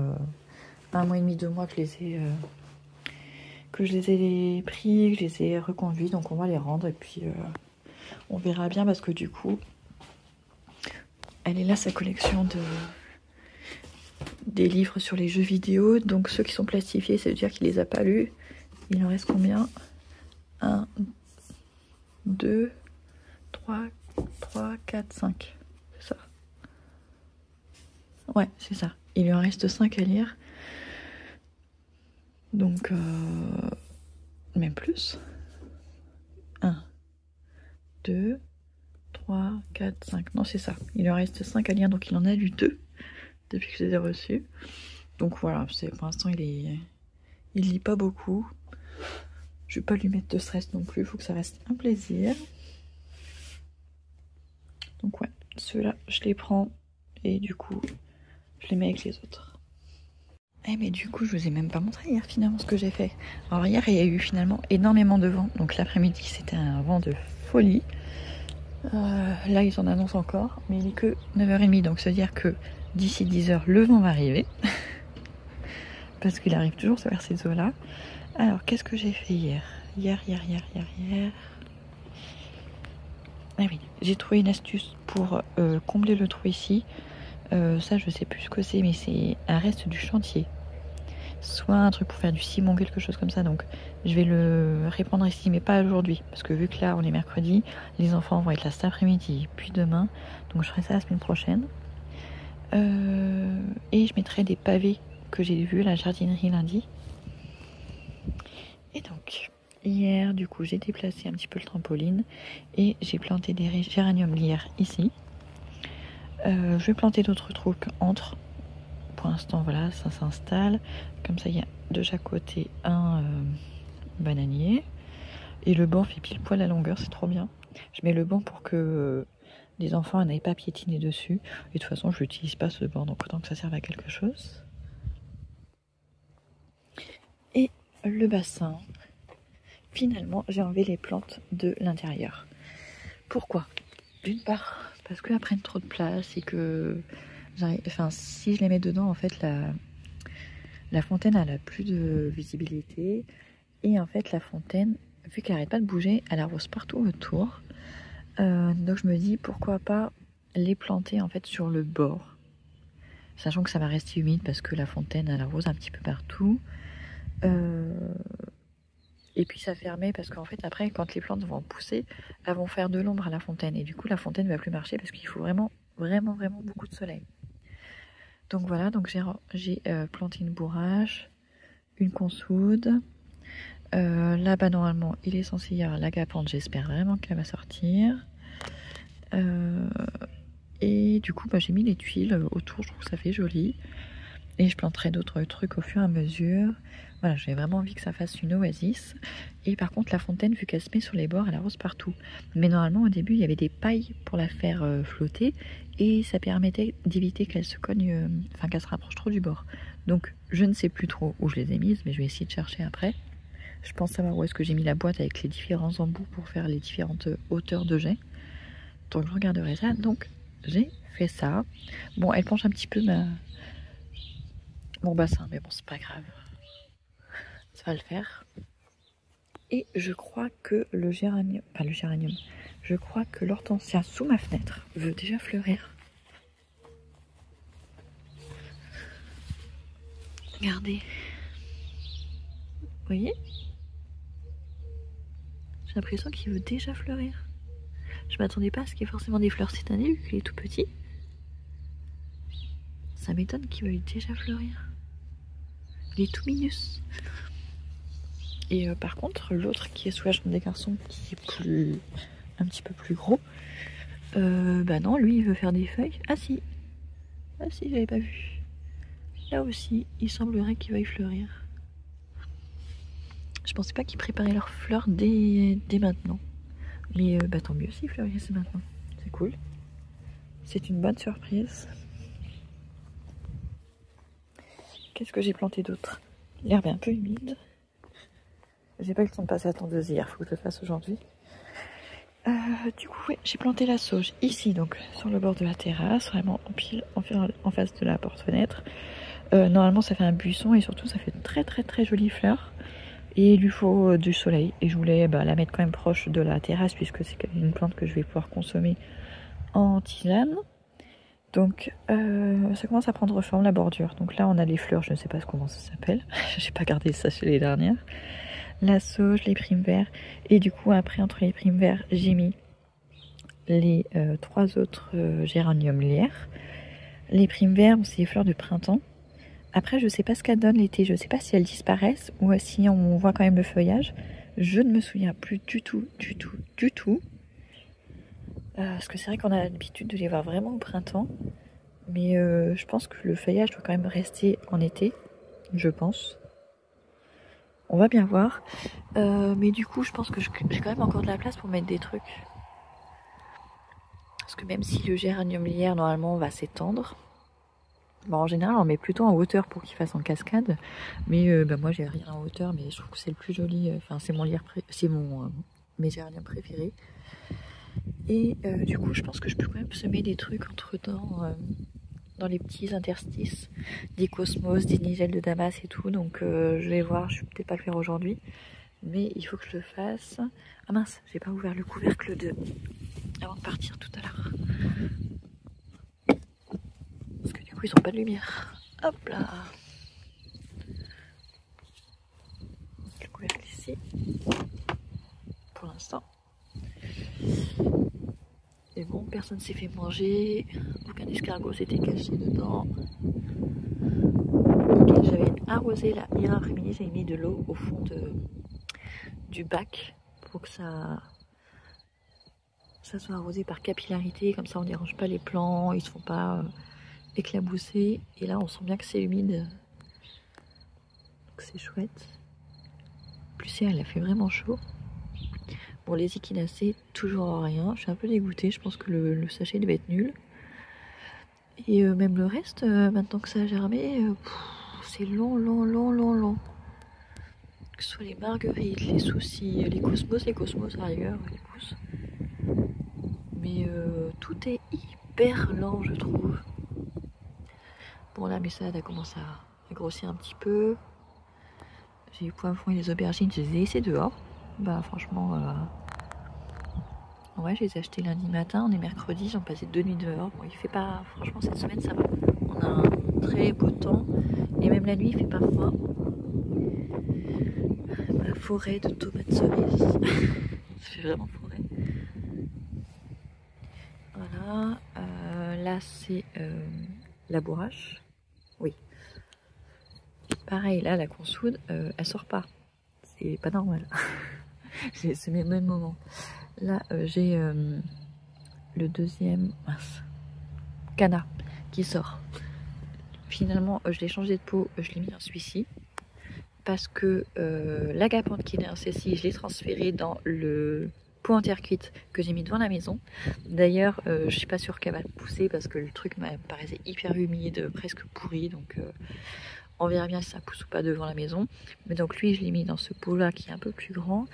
[SPEAKER 1] 1 mois et demi, 2 mois que je les ai pris, que je les ai reconduits, donc on va les rendre et puis on verra bien parce que du coup elle est là sa collection des livres sur les jeux vidéo, donc ceux qui sont plastifiés ça veut dire qu'il les a pas lus. Il en reste combien? 1, 2, 3, 4, 5, c'est ça? Ouais, c'est ça, il lui en reste 5 à lire. Donc, même plus. 1, 2, 3, 4, 5. Non, c'est ça. Il en reste 5 à lire, donc il en a lu 2 depuis que je les ai reçus. Donc voilà, pour l'instant, il lit pas beaucoup. Je vais pas lui mettre de stress non plus, il faut que ça reste un plaisir. Donc ouais, ceux-là, je les prends et du coup, je les mets avec les autres. Eh mais du coup je vous ai même pas montré hier finalement ce que j'ai fait. Alors hier il y a eu finalement énormément de vent, donc l'après-midi c'était un vent de folie. Là ils en annoncent encore, mais il est que 9h30, donc ça veut dire que d'ici 10h le vent va arriver. Parce qu'il arrive toujours vers ces eaux-là. Alors qu'est-ce que j'ai fait hier? Hier. Ah oui, j'ai trouvé une astuce pour combler le trou ici. Ça je sais plus ce que c'est, mais c'est un reste du chantier. Soit un truc pour faire du ciment, quelque chose comme ça. Donc je vais le répandre ici, mais pas aujourd'hui. Parce que vu que là on est mercredi, les enfants vont être là cet après-midi, puis demain. Donc je ferai ça la semaine prochaine. Et je mettrai des pavés que j'ai vus à la jardinerie lundi. Et donc hier du coup j'ai déplacé un petit peu le trampoline. Et j'ai planté des géraniums lierre ici. Je vais planter d'autres trucs entre. Pour l'instant, voilà, ça s'installe. Comme ça, il y a de chaque côté un bananier. Et le banc fait pile poil la longueur, c'est trop bien. Je mets le banc pour que les enfants n'aillent pas piétiner dessus. Et de toute façon, je n'utilise pas ce banc, donc autant que ça serve à quelque chose. Et le bassin. Finalement, j'ai enlevé les plantes de l'intérieur. Pourquoi? D'une part, parce qu'elles prennent trop de place et que... Enfin, si je les mets dedans, en fait, la fontaine, elle a plus de visibilité. Et en fait, la fontaine, vu qu'elle n'arrête pas de bouger, elle arrose partout autour. Donc je me dis, pourquoi pas les planter en fait sur le bord. Sachant que ça va rester humide parce que la fontaine, elle arrose un petit peu partout. Et puis ça fermait parce qu'en fait, après, quand les plantes vont pousser, elles vont faire de l'ombre à la fontaine. Et du coup, la fontaine ne va plus marcher parce qu'il faut vraiment beaucoup de soleil. Donc voilà, donc j'ai planté une bourrache, une consoude. Là-bas, normalement, il est censé y avoir l'agapante. J'espère vraiment qu'elle va sortir. Et du coup, bah, j'ai mis les tuiles autour. Je trouve que ça fait joli. Et je planterai d'autres trucs au fur et à mesure. Voilà, j'ai vraiment envie que ça fasse une oasis. Et par contre, la fontaine, vu qu'elle se met sur les bords, elle arrose partout. Mais normalement, au début, il y avait des pailles pour la faire flotter. Et ça permettait d'éviter qu'elle se cogne, enfin qu'elle se rapproche trop du bord. Donc, je ne sais plus trop où je les ai mises, mais je vais essayer de chercher après. Je pense savoir où est-ce que j'ai mis la boîte avec les différents embouts pour faire les différentes hauteurs de jet. Donc, je regarderai ça. Donc, j'ai fait ça. Bon, elle penche un petit peu mon bassin, mais bon, c'est pas grave. Ça va le faire. Et je crois que le géranium, je crois que l'hortensia sous ma fenêtre veut déjà fleurir. Regardez. Vous voyez? J'ai l'impression qu'il veut déjà fleurir. Je m'attendais pas à ce qu'il y ait forcément des fleurs cette année, vu qu'il est tout petit. Ça m'étonne qu'il veuille déjà fleurir. Il est tout minus. Et par contre, l'autre qui est sous la chambre des garçons, qui est un petit peu plus gros, bah non, lui il veut faire des feuilles. Ah si, j'avais pas vu. Là aussi, il semblerait qu'il va y fleurir. Je pensais pas qu'ils préparaient leurs fleurs dès maintenant. Mais bah, tant mieux s'ils fleurissent maintenant. C'est cool. C'est une bonne surprise. Qu'est-ce que j'ai planté d'autre? L'herbe est un peu humide. J'ai pas eu le temps de passer la tondeuse hier, faut que je le fasse aujourd'hui. Du coup, ouais, j'ai planté la sauge ici, donc sur le bord de la terrasse, vraiment en face de la porte-fenêtre. Normalement, ça fait un buisson et surtout, ça fait de très jolies fleurs. Et il lui faut du soleil. Et je voulais la mettre quand même proche de la terrasse puisque c'est une plante que je vais pouvoir consommer en tisane. Donc, ça commence à prendre forme la bordure. Donc là, on a les fleurs, je ne sais pas comment ça s'appelle. J'ai pas gardé ça chez les dernières. La sauge, les primes verts. Et du coup, après, entre les primes verts, j'ai mis les 3 autres géraniums lierre. Les primes verts, c'est les fleurs de printemps. Après, je sais pas ce qu'elles donnent l'été. Je sais pas si elles disparaissent ou si on voit quand même le feuillage. Je ne me souviens plus du tout. Parce que c'est vrai qu'on a l'habitude de les voir vraiment au printemps. Mais je pense que le feuillage doit quand même rester en été. Je pense. On va bien voir. Mais du coup, je pense que j'ai quand même encore de la place pour mettre des trucs. Parce que même si le géranium lierre, normalement, va s'étendre. Bon, en général, on met plutôt en hauteur pour qu'il fasse en cascade. Mais moi, j'ai rien en hauteur. Mais je trouve que c'est le plus joli. Enfin, c'est mon lierre mes géraniums préférés. Et du coup, je pense que je peux quand même semer des trucs entre-temps. Dans les petits interstices, des cosmos, des nigelles de Damas et tout. Donc je vais voir, je vais peut-être pas le faire aujourd'hui, mais il faut que je le fasse. Ah mince, j'ai pas ouvert le couvercle avant de partir tout à l'heure. Parce que du coup ils ont pas de lumière. Hop là. Le couvercle ici. Pour l'instant. Et bon, personne s'est fait manger, aucun escargot s'était caché dedans. J'avais arrosé là, hier après-midi, j'avais mis de l'eau au fond du bac pour que ça soit arrosé par capillarité, comme ça on ne dérange pas les plants, ils ne se font pas éclabousser. Et là on sent bien que c'est humide, donc c'est chouette. Plus elle a fait vraiment chaud. Bon, les échinacées, toujours rien. Je suis un peu dégoûtée, je pense que le sachet devait être nul. Et même le reste, maintenant que ça a germé, c'est long. Que ce soit les marguerites, les soucis, les cosmos à rigueur, les pousses. Mais tout est hyper lent, je trouve. Bon, là, mes salades a commencé à grossir un petit peu. J'ai eu poivrons et les aubergines, je les ai laissées dehors. Bah, franchement, ouais, je les ai achetés lundi matin, on est mercredi, j'en passé 2 nuits dehors. Bon, il fait pas, franchement, cette semaine, ça va. On a un très beau temps, et même la nuit, il fait pas froid. Ma forêt de tomates cerises. Ça fait vraiment forêt. Voilà, là, c'est la bourrache. Oui. Pareil, là, la consoude, elle sort pas. C'est pas normal. J'ai semé au même moment. Là, j'ai le deuxième canard qui sort. Finalement, je l'ai changé de pot, je l'ai mis dans celui-ci. Parce que l'agapante qui est dans celle-ci, je l'ai transféré dans le pot en terre cuite que j'ai mis devant la maison. D'ailleurs, je suis pas sûre qu'elle va pousser parce que le truc me paraissait hyper humide, presque pourri. Donc, on verra bien si ça pousse ou pas devant la maison. Mais donc, lui, je l'ai mis dans ce pot-là qui est un peu plus grand.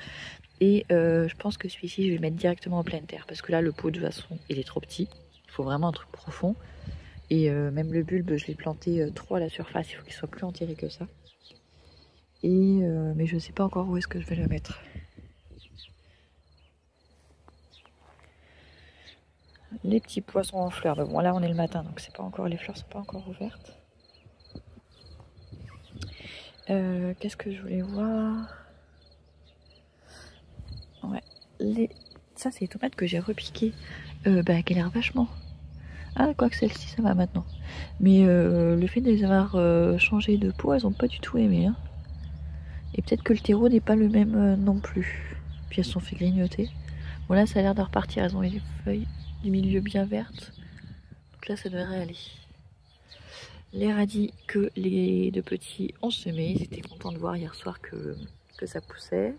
[SPEAKER 1] Et je pense que celui-ci, je vais le mettre directement en pleine terre. Parce que là, le pot, de toute façon, il est trop petit. Il faut vraiment un truc profond. Et même le bulbe, je l'ai planté trop à la surface. Il faut qu'il soit plus enterré que ça. Et mais je sais pas encore où est-ce que je vais le mettre. Les petits poissons en fleurs. Mais bon, là, on est le matin, donc c'est pas encore, les fleurs sont pas encore ouvertes. Qu'est-ce que je voulais voir? Ouais, ça c'est les tomates que j'ai repiquées. Qui a l'air vachement. Ah, quoique celle-ci ça va maintenant. Mais le fait de les avoir changé de peau, elles ont pas du tout aimé. Hein. Et peut-être que le terreau n'est pas le même non plus. Puis elles se sont fait grignoter. Bon là ça a l'air de repartir, elles ont les feuilles du milieu bien vertes. Donc là ça devrait aller. les radis que les deux petits ont semés. Ils étaient contents de voir hier soir que ça poussait.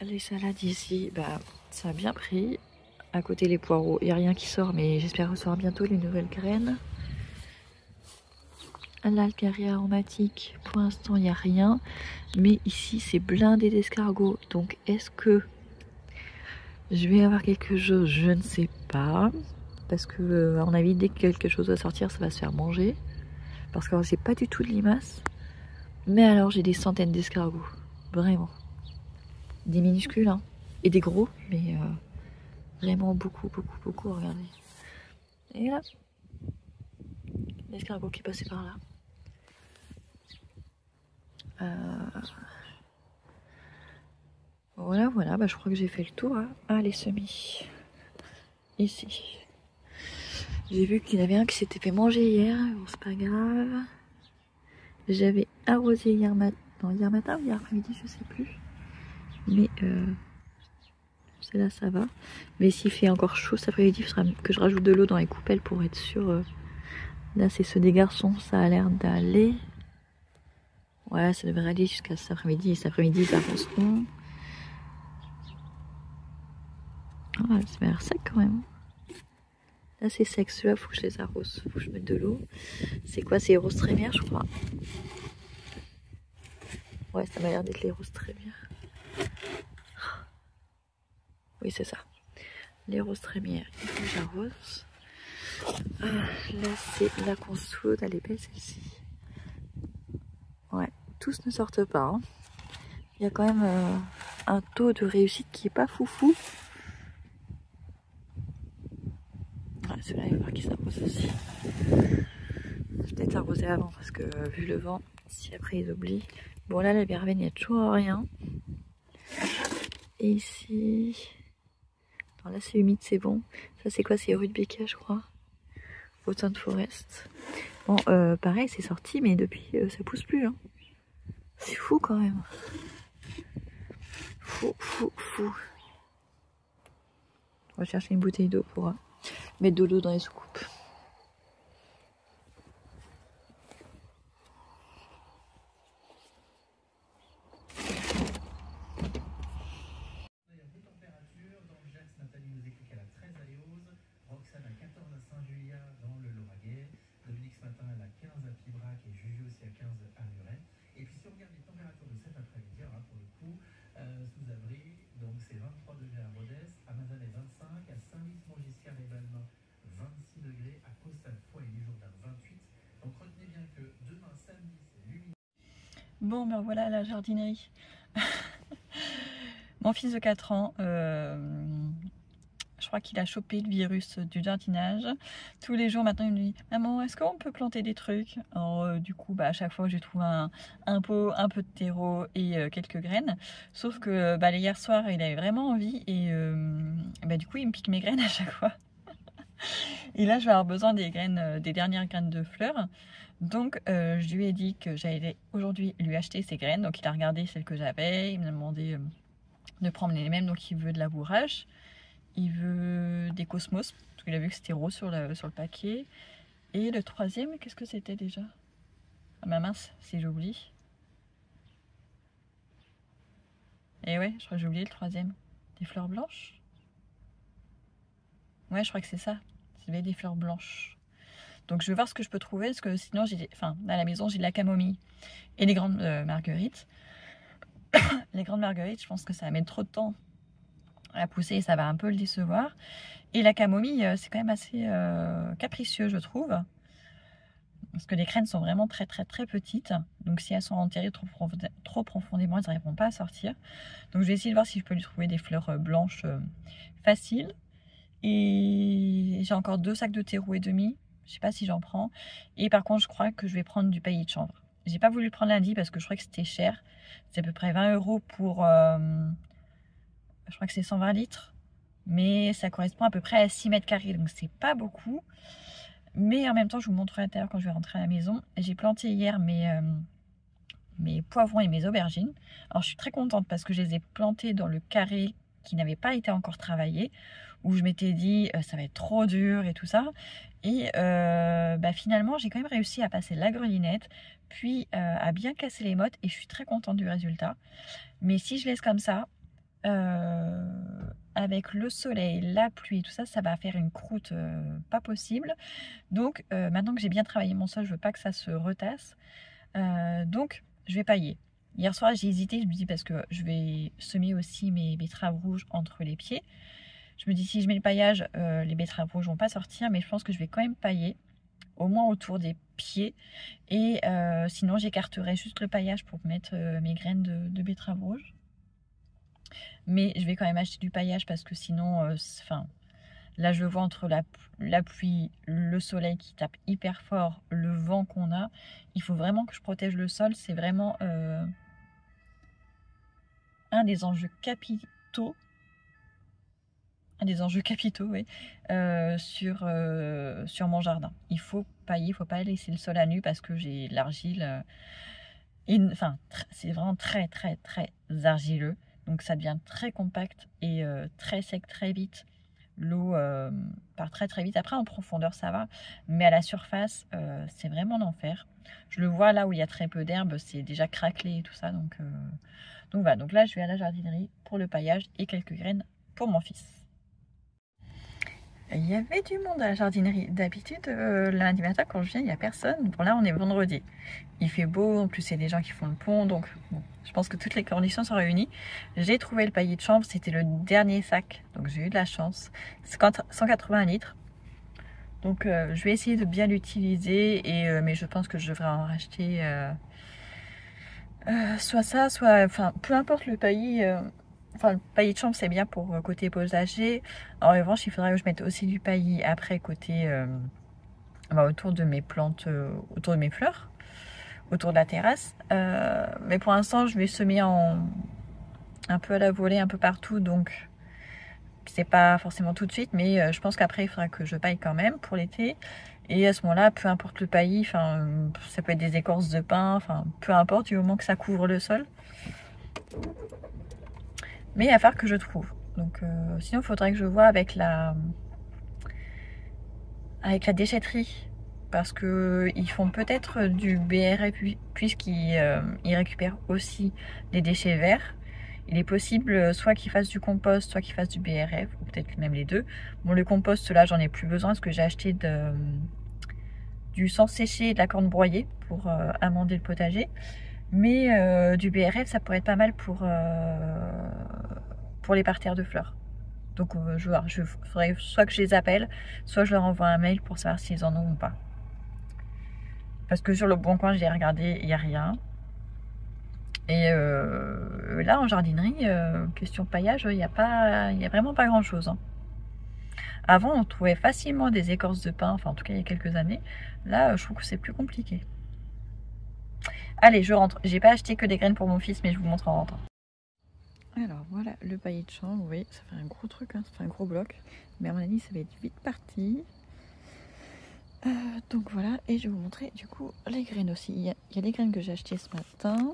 [SPEAKER 1] Les salades ici, bah, ça a bien pris. À côté les poireaux, il n'y a rien qui sort, mais j'espère recevoir bientôt les nouvelles graines. L'algarie aromatique, pour l'instant il n'y a rien. Mais ici c'est blindé d'escargots. Donc est-ce que je vais avoir quelque chose? Je ne sais pas. Parce que à mon avis, dès que quelque chose va sortir, ça va se faire manger. Parce que c'est pas du tout de limaces. Mais alors j'ai des centaines d'escargots. Vraiment. Des minuscules, hein. Et des gros, mais vraiment beaucoup, beaucoup, beaucoup, regardez. Et là, l'escargot qui est passé par là. Voilà, voilà, bah, je crois que j'ai fait le tour. Hein. Ah, les semis. Ici. J'ai vu qu'il y en avait un qui s'était fait manger hier, bon, c'est pas grave. J'avais arrosé hier matin, non, hier matin ou hier après-midi, je sais plus. Mais c'est là, ça va. Mais s'il fait encore chaud cet après-midi, il faudra que je rajoute de l'eau dans les coupelles pour être sûr. Là, c'est ceux des garçons, ça a l'air d'aller. Ouais, ça devrait aller jusqu'à cet après-midi. Cet après-midi, ils arroseront. Ah, ça m'a l'air sec quand même. Là, c'est sec. Ceux-là, faut que je les arrose. Faut que je mette de l'eau. C'est quoi? C'est les roses trémières, je crois. Ouais, ça m'a l'air d'être les roses trémières. Oui, c'est ça. Les roses trémières. Il faut que j'arrose. Là, c'est la consoude. Elle est belle, celle-ci. Ouais, tous ne sortent pas. Hein. Il y a quand même un taux de réussite qui est pas foufou. Ouais, celui-là, il va falloir qu'il s'arrose aussi. Je vais peut-être arroser avant parce que vu le vent, si après ils oublient. Bon, là, la verveine, il n'y a toujours rien. Et ici. Non, là, c'est humide, c'est bon. Ça, c'est quoi? C'est rue de Becca, je crois. Autumn Forest. Bon, pareil, c'est sorti, mais depuis, ça pousse plus. Hein. C'est fou quand même. Fou, fou, fou. On va chercher une bouteille d'eau pour mettre de l'eau dans les soucoupes.
[SPEAKER 2] Roxane à 14 à Saint-Julia dans le Lauragais, Dominique ce matin elle a 15 à Pibrac et Juju aussi à 15 à Muret. Et puis si on regarde les températures de cet après-midi, alors pour le coup, sous abri, donc c'est 23 degrés à Rodez, à Mazamet 25, à Saint-Lys, et Balmain 26 degrés, à Costal-Foy et Jourdain 28. Donc retenez bien que demain samedi c'est lumineux.
[SPEAKER 1] Bon, ben voilà la jardinerie. Mon fils de 4 ans, je crois qu'il a chopé le virus du jardinage. Tous les jours maintenant il me dit « Maman, est-ce qu'on peut planter des trucs ?» Alors du coup, bah, à chaque fois je trouve un pot, un peu de terreau et quelques graines. Sauf que bah, hier soir il avait vraiment envie et bah, du coup il me pique mes graines à chaque fois. Et là je vais avoir besoin des graines, des dernières graines de fleurs. Donc je lui ai dit que j'allais aujourd'hui lui acheter ses graines. Donc il a regardé celles que j'avais, il m'a demandé de prendre les mêmes, donc il veut de labourage. Il veut des cosmos, parce qu'il a vu que c'était rose sur le paquet. Et le troisième, qu'est-ce que c'était déjà? Ah ma mince, si j'oublie. Et ouais, je crois que j'ai oublié le troisième. Des fleurs blanches? Ouais, je crois que c'est ça. C'est des fleurs blanches. Donc je vais voir ce que je peux trouver, parce que sinon, à la maison, j'ai de la camomille et les grandes marguerites. Les grandes marguerites, je pense que ça va mettre trop de temps à pousser et ça va un peu le décevoir. Et la camomille, c'est quand même assez capricieux, je trouve. Parce que les graines sont vraiment très très très petites. Donc si elles sont enterrées trop profondément, elles n'arriveront pas à sortir. Donc je vais essayer de voir si je peux lui trouver des fleurs blanches faciles. Et j'ai encore 2 sacs de terreau et demi. Je sais pas si j'en prends. Et par contre, je crois que je vais prendre du paillis de chanvre. J'ai pas voulu le prendre lundi parce que je crois que c'était cher. C'est à peu près 20 € pour... je crois que c'est 120 litres. Mais ça correspond à peu près à 6 mètres carrés. Donc c'est pas beaucoup. Mais en même temps, je vous montrerai à l'intérieur quand je vais rentrer à la maison. J'ai planté hier mes poivrons et mes aubergines. Alors je suis très contente parce que je les ai plantés dans le carré qui n'avait pas été encore travaillé, où je m'étais dit ça va être trop dur et tout ça. Et finalement, j'ai quand même réussi à passer la grelinette, puis à bien casser les mottes et je suis très contente du résultat. Mais si je laisse comme ça, avec le soleil, la pluie, tout ça, ça va faire une croûte pas possible. Donc maintenant que j'ai bien travaillé mon sol, je veux pas que ça se retasse. Donc je vais pailler. Hier soir j'ai hésité, je me dis parce que je vais semer aussi mes betteraves rouges entre les pieds. Je me dis si je mets le paillage, les betteraves rouges vont pas sortir, mais je pense que je vais quand même pailler, au moins autour des pieds. Et sinon j'écarterai juste le paillage pour mettre mes graines de betteraves rouges. Mais je vais quand même acheter du paillage parce que sinon, là je vois entre la pluie, le soleil qui tape hyper fort, le vent qu'on a, il faut vraiment que je protège le sol. C'est vraiment un des enjeux capitaux. Oui, sur mon jardin. Il faut pailler, il faut pas laisser le sol à nu parce que j'ai de l'argile. C'est vraiment très très très argileux. Donc ça devient très compact et très sec très vite. L'eau part très très vite. Après en profondeur ça va, mais à la surface c'est vraiment l'enfer. Je le vois là où il y a très peu d'herbe, c'est déjà craquelé et tout ça. Donc voilà, donc là je vais à la jardinerie pour le paillage et quelques graines pour mon fils. Il y avait du monde à la jardinerie. D'habitude, le lundi matin, quand je viens, il n'y a personne. Bon, là, on est vendredi. Il fait beau, en plus, il y a des gens qui font le pont. Donc, bon, je pense que toutes les conditions sont réunies. J'ai trouvé le paillis de chanvre. C'était le dernier sac. Donc, j'ai eu de la chance. C'est 180 litres. Donc, je vais essayer de bien l'utiliser. Mais je pense que je devrais en racheter soit ça, soit... Enfin, peu importe le paillis... Enfin, le paillis de chanvre, c'est bien pour côté potager. En revanche, il faudrait que je mette aussi du paillis après côté autour de mes plantes, autour de mes fleurs, autour de la terrasse. Mais pour l'instant, je vais semer un peu à la volée, un peu partout. Donc, c'est pas forcément tout de suite. Mais je pense qu'après, il faudra que je paille quand même pour l'été. Et à ce moment-là, peu importe le paillis, ça peut être des écorces de pin, peu importe, du moment que ça couvre le sol. Mais à faire que je trouve. Donc sinon il faudrait que je vois avec la déchetterie. Parce que ils font peut-être du BRF puisqu'ils récupèrent aussi des déchets verts. Il est possible soit qu'ils fassent du compost, soit qu'ils fassent du BRF, ou peut-être même les deux. Bon, le compost là j'en ai plus besoin parce que j'ai acheté du sang séché et de la corne broyée pour amender le potager. Mais du BRF ça pourrait être pas mal pour les parterres de fleurs. Donc je ferais soit que je les appelle, soit je leur envoie un mail pour savoir s'ils en ont ou pas. Parce que sur le Bon Coin, j'ai regardé, il n'y a rien. Et là, en jardinerie, question paillage, il n'y a vraiment pas grand-chose. Hein. Avant, on trouvait facilement des écorces de pin, enfin en tout cas il y a quelques années. Là, je trouve que c'est plus compliqué. Allez, je rentre. J'ai pas acheté que des graines pour mon fils, mais je vous montre en rentrant. Alors voilà le paillis de chanvre, vous voyez, ça fait un gros truc, hein, ça fait un gros bloc. Mais à mon avis, ça va être vite parti. Donc voilà, et je vais vous montrer du coup les graines aussi. Il y a les graines que j'ai achetées ce matin.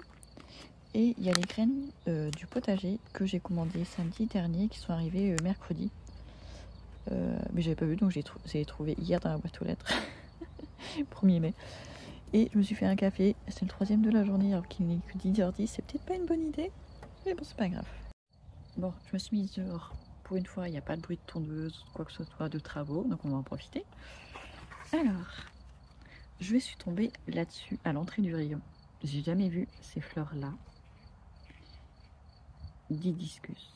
[SPEAKER 1] Et il y a les graines du potager que j'ai commandé samedi dernier, qui sont arrivées mercredi. Mais j'avais pas vu, donc j'ai trouvé hier dans la boîte aux lettres. 1er mai. Et je me suis fait un café. C'est le 3e de la journée, alors qu'il n'est que 10h10. C'est peut-être pas une bonne idée. Mais bon, c'est pas grave. Bon, je me suis mise dehors. Pour une fois, il n'y a pas de bruit de tondeuse, quoi que ce soit, de travaux. Donc on va en profiter. Alors, je suis tombée là-dessus, à l'entrée du rayon. J'ai jamais vu ces fleurs-là. D'hibiscus.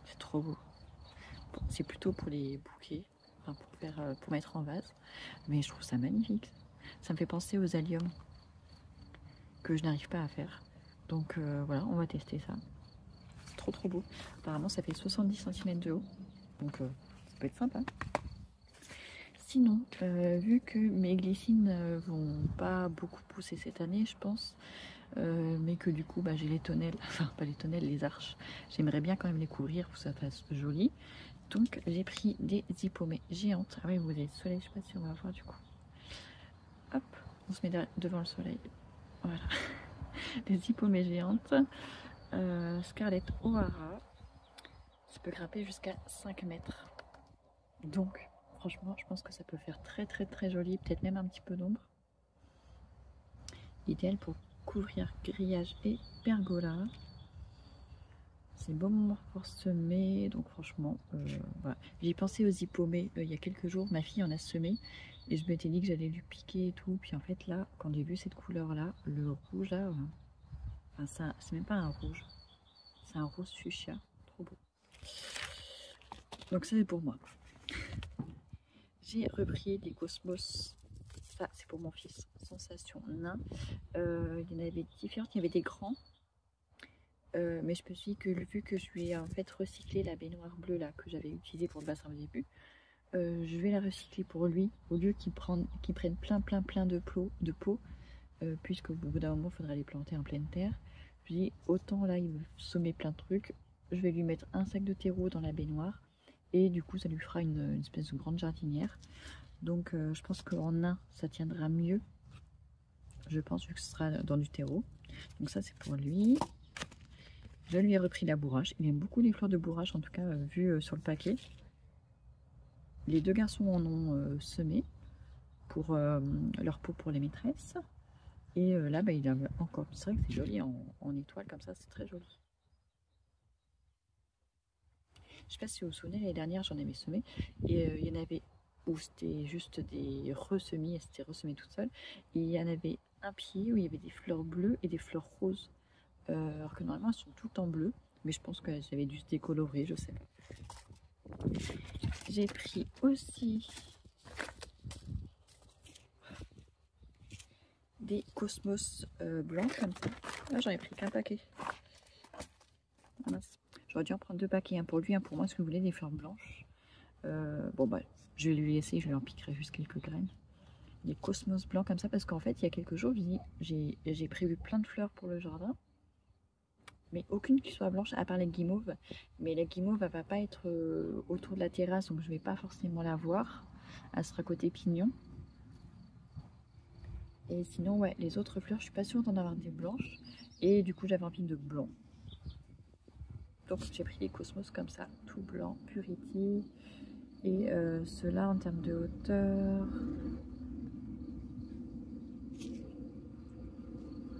[SPEAKER 1] C'est trop beau. Bon, c'est plutôt pour les bouquets, enfin pour mettre en vase. Mais je trouve ça magnifique. Ça me fait penser aux alliums que je n'arrive pas à faire. Donc voilà, on va tester ça. C'est trop trop beau. Apparemment ça fait 70 cm de haut. Donc ça peut être sympa. Sinon, vu que mes glycines vont pas beaucoup pousser cette année, je pense, mais que du coup j'ai les tonnelles, enfin pas les tonnelles, les arches, j'aimerais bien quand même les couvrir pour que ça fasse joli. Donc j'ai pris des hippomées géantes. Ah oui, vous avez le soleil, je sais pas si on va voir du coup. Hop, on se met devant le soleil. Voilà. des hippomées géantes. Scarlet O'Hara. Ça peut grimper jusqu'à 5 mètres. Donc, franchement, je pense que ça peut faire très joli, peut-être même un petit peu d'ombre. Idéal pour couvrir grillage et pergola. C'est bon moment pour semer, donc franchement, voilà. J'ai pensé aux hippomées il y a quelques jours, ma fille en a semé et je m'étais dit que j'allais lui piquer et tout. Puis en fait là, quand j'ai vu cette couleur là, le rouge là, enfin, c'est même pas un rouge, c'est un rose fuchsia, trop beau. Donc ça c'est pour moi. J'ai repris des Cosmos, ça c'est pour mon fils, Sensation nain. Il y en avait différentes, il y avait des grands. Mais je me suis dit que vu que je lui ai en fait recyclé la baignoire bleue là que j'avais utilisée pour le bassin au début, je vais la recycler pour lui au lieu qu'il prenne plein de pots, puisque au bout d'un moment il faudra les planter en pleine terre. Je dis autant là il veut semer plein de trucs, je vais lui mettre un sac de terreau dans la baignoire et du coup ça lui fera une espèce de grande jardinière. Donc je pense qu'en nain ça tiendra mieux, je pense, vu que ce sera dans du terreau. Donc ça c'est pour lui. Je lui ai repris la bourrache. Il aime beaucoup les fleurs de bourrache, en tout cas, vu sur le paquet. Les deux garçons en ont semé pour leur pot pour les maîtresses. Et là, bah, il a encore. C'est vrai que c'est joli en étoile comme ça, c'est très joli. Je sais pas si vous vous souvenez, l'année dernière, j'en avais semé. Et il y en avait où c'était juste des ressemis, et c'était ressemé toute seule. Et il y en avait un pied où il y avait des fleurs bleues et des fleurs roses. Alors que normalement elles sont toutes en bleu, mais je pense que j'avais dû se décolorer, je sais pas. J'ai pris aussi des Cosmos blancs comme ça. Là j'en ai pris qu'un paquet. J'aurais dû en prendre 2 paquets, un pour lui, un pour moi, parce que vous voulez des fleurs blanches. Bon bah je vais lui laisser, je lui en piquerai juste quelques graines. Des Cosmos blancs comme ça, parce qu'en fait il y a quelques jours j'ai prévu plein de fleurs pour le jardin. Mais aucune qui soit blanche, à part les guimauves. Mais la guimauve, elle va pas être autour de la terrasse, donc je vais pas forcément la voir. Elle sera côté pignon. Et sinon, ouais, les autres fleurs, je suis pas sûre d'en avoir des blanches. Et du coup, j'avais envie de blanc. Donc j'ai pris les Cosmos comme ça, tout blanc, Purity. Et ceux-là, en termes de hauteur...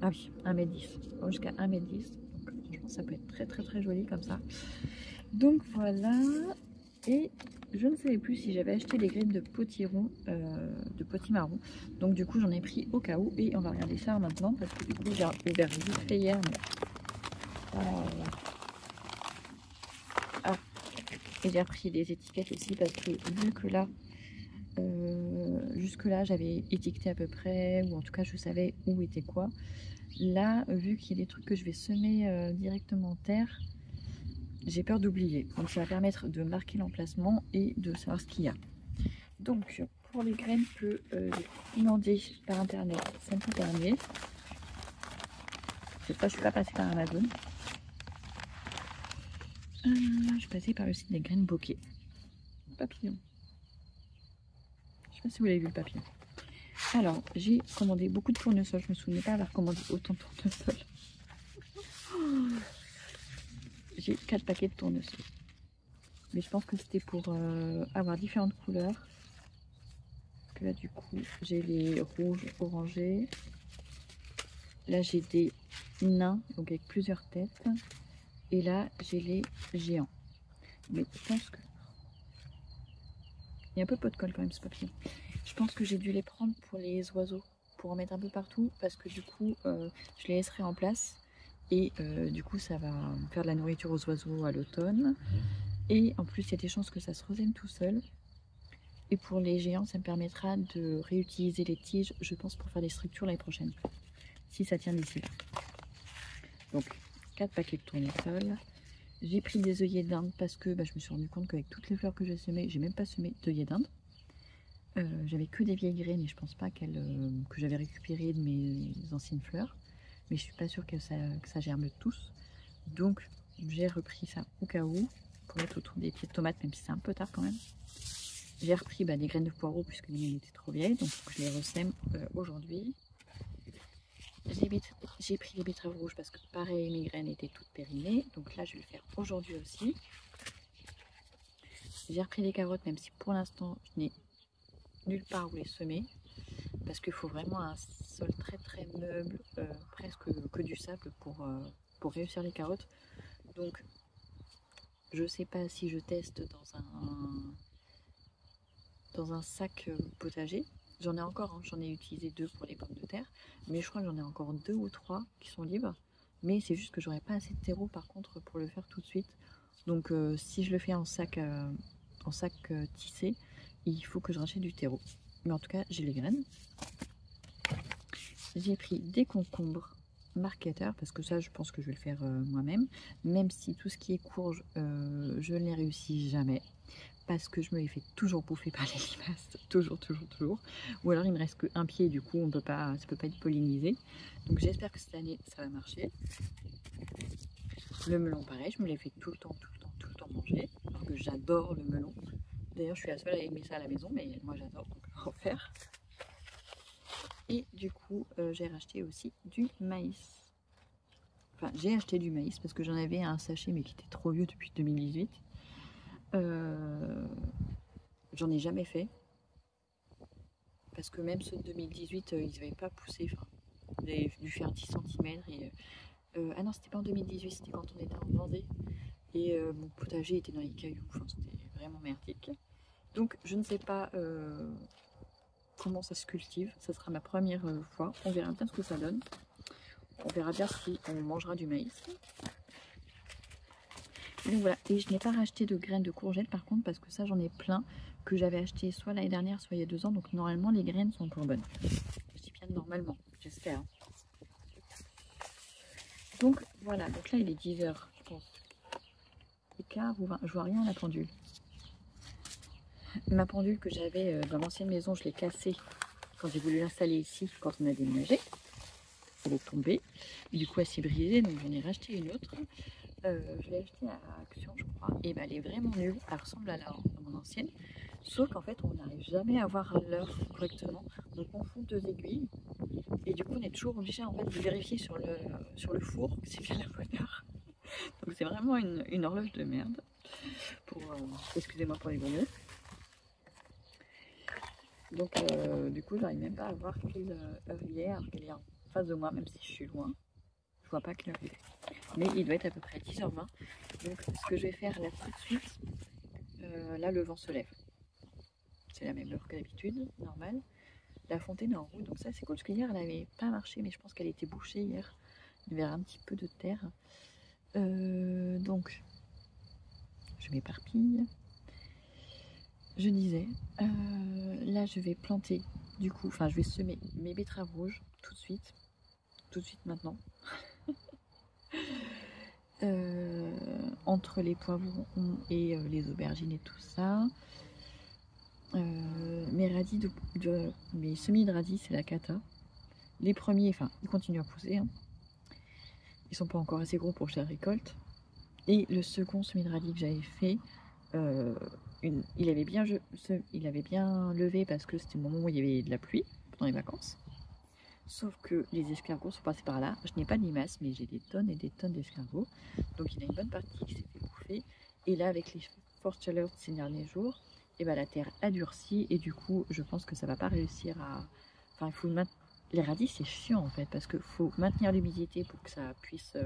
[SPEAKER 1] Ah oui, 1m10. Jusqu'à 1m10. Ça peut être très joli comme ça. Donc voilà. Et je ne savais plus si j'avais acheté les graines de potiron, de potimarron. Donc du coup j'en ai pris au cas où. Et on va regarder ça maintenant parce que du coup j'ai ouvert vite fait hier. Mais... Ah. Et j'ai repris des étiquettes aussi parce que vu que là, jusque là j'avais étiqueté à peu près, ou en tout cas je savais où était quoi. Là, vu qu'il y a des trucs que je vais semer directement en terre, j'ai peur d'oublier. Donc ça va permettre de marquer l'emplacement et de savoir ce qu'il y a. Donc pour les graines que j'ai commandées par internet samedi dernier, cette fois je suis pas passée par Amazon. Je suis passée par le site des graines bokeh. Papillon. Je sais pas si vous l'avez vu le papillon. Alors, j'ai commandé beaucoup de tournesols. Je me souvenais pas avoir commandé autant de tournesols. J'ai 4 paquets de tournesols. Mais je pense que c'était pour avoir différentes couleurs. Parce que là, du coup, j'ai les rouges, orangés. Là, j'ai des nains, donc avec plusieurs têtes. Et là, j'ai les géants. Mais je pense que... Il y a un peu pot de colle quand même, ce papillon. Je pense que j'ai dû les prendre pour les oiseaux, pour en mettre un peu partout, parce que du coup, je les laisserai en place. Et du coup, ça va faire de la nourriture aux oiseaux à l'automne. Et en plus, il y a des chances que ça se resème tout seul. Et pour les géants, ça me permettra de réutiliser les tiges, je pense, pour faire des structures l'année prochaine. Si ça tient d'ici là. Donc, 4 paquets de tournesol. J'ai pris des œillets d'Inde parce que je me suis rendu compte qu'avec toutes les fleurs que j'ai semées, j'ai même pas semé d'œillets d'Inde. J'avais que des vieilles graines et je pense pas que j'avais récupérées de mes anciennes fleurs. Mais je suis pas sûre que ça germe tous. Donc j'ai repris ça au cas où pour mettre autour des pieds de tomates, même si c'est un peu tard quand même. J'ai repris des graines de poireaux puisque les miennes étaient trop vieilles, donc je les ressème aujourd'hui. J'ai pris les betteraves rouges parce que pareil, mes graines étaient toutes périmées. Donc là, je vais le faire aujourd'hui aussi. J'ai repris des carottes, même si pour l'instant, je n'ai nulle part où les semer. Parce qu'il faut vraiment un sol très très meuble, presque que du sable pour réussir les carottes. Donc, je sais pas si je teste dans un sac potager. J'en ai encore, hein, j'en ai utilisé 2 pour les pommes de terre, mais je crois que j'en ai encore 2 ou 3 qui sont libres. Mais c'est juste que j'aurais pas assez de terreau par contre pour le faire tout de suite. Donc si je le fais en sac tissé, il faut que je rachète du terreau. Mais en tout cas, j'ai les graines. J'ai pris des concombres marketeurs parce que ça, je pense que je vais le faire moi-même. Même si tout ce qui est courge, je ne les réussis jamais. Parce que je me les fais toujours bouffer par les limaces, toujours. Ou alors il me reste qu'un pied, du coup ça peut pas être pollinisé. Donc j'espère que cette année ça va marcher. Le melon pareil, je me les fais tout le temps manger, alors que j'adore le melon. D'ailleurs je suis la seule à aimer ça à la maison, mais moi j'adore, donc on va en faire. Et du coup j'ai racheté aussi du maïs. Enfin j'ai acheté du maïs parce que j'en avais un sachet mais qui était trop vieux depuis 2018. J'en ai jamais fait parce que même ceux de 2018 ils n'avaient pas poussé, enfin j'avais dû faire 10 cm et ah non c'était pas en 2018, c'était quand on était en Vendée et mon potager était dans les cailloux, enfin c'était vraiment merdique. Donc je ne sais pas comment ça se cultive, ça sera ma première fois, on verra bien ce que ça donne, on verra bien si on mangera du maïs. Donc voilà, et je n'ai pas racheté de graines de courgettes par contre parce que ça j'en ai plein que j'avais acheté soit l'année dernière soit il y a 2 ans, donc normalement les graines sont encore bonnes. Je dis bien normalement, j'espère. Donc voilà, donc là il est 10 h je pense. Et quart ou 20, je vois rien à la pendule. Ma pendule que j'avais dans l'ancienne maison, je l'ai cassée quand j'ai voulu l'installer ici, quand on a déménagé. Elle est tombée, du coup elle s'est brisée, donc j'en ai racheté une autre. Je l'ai achetée à Action, je crois, et ben, elle est vraiment nulle. Elle ressemble à mon ancienne, sauf qu'en fait, on n'arrive jamais à voir l'heure correctement. On confond 2 aiguilles, et du coup, on est toujours obligé en fait, de vérifier sur le four que c'est bien la bonne heure. Donc, c'est vraiment une horloge de merde. Excusez-moi pour les gros mots. Donc, du coup, j'arrive même pas à voir quelle heure il est, alors qu'elle est en face de moi, même si je suis loin. Je vois pas quelle heure il est. Mais il doit être à peu près 10 h 20. Donc ce que je vais faire là tout de suite, là le vent se lève. C'est la même heure que d'habitude, normal. La fontaine est en route, donc ça c'est cool parce qu'hier elle n'avait pas marché, mais je pense qu'elle était bouchée hier. Il y avait un petit peu de terre. Donc je m'éparpille. Je disais, là je vais planter du coup, enfin je vais semer mes betteraves rouges tout de suite maintenant. Entre les poivrons et les aubergines et tout ça. Mes semis de radis, c'est la cata. Les premiers, enfin, ils continuent à pousser. Hein. Ils sont pas encore assez gros pour que je les récolte. Et le second semis de radis que j'avais fait, il avait bien levé parce que c'était le moment où il y avait de la pluie pendant les vacances. Sauf que les escargots sont passés par là. Je n'ai pas de limaces, mais j'ai des tonnes et des tonnes d'escargots. Donc il y a une bonne partie qui s'est fait bouffer. Et là, avec les fortes chaleurs de ces derniers jours, et ben, la terre a durci. Et du coup, je pense que ça va pas réussir à... Enfin, il faut les radis, c'est chiant en fait, parce qu'il faut maintenir l'humidité pour que ça puisse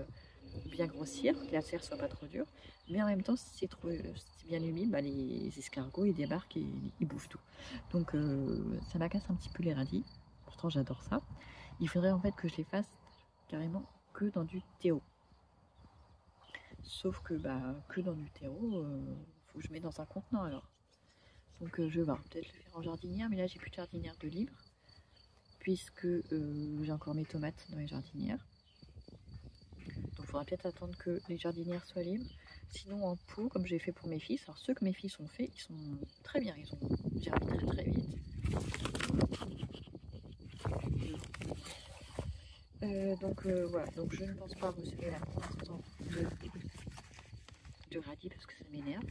[SPEAKER 1] bien grossir, que la terre soit pas trop dure. Mais en même temps, si c'est bien humide, bah, les escargots, ils débarquent et ils bouffent tout. Donc ça m'agace un petit peu les radis. Pourtant, j'adore ça. Il faudrait en fait que je les fasse carrément que dans du terreau. Sauf que que dans du terreau, faut que je mette dans un contenant alors. Donc je vais peut-être le faire en jardinière, mais là j'ai plus de jardinière de libre. Puisque j'ai encore mes tomates dans les jardinières. Donc il faudra peut-être attendre que les jardinières soient libres. Sinon en pot, comme j'ai fait pour mes fils. Alors ceux que mes fils ont fait, ils sont très bien. Ils ont germé très très vite. Voilà, donc je ne pense pas recevoir là pour l'instant de radis parce que ça m'énerve.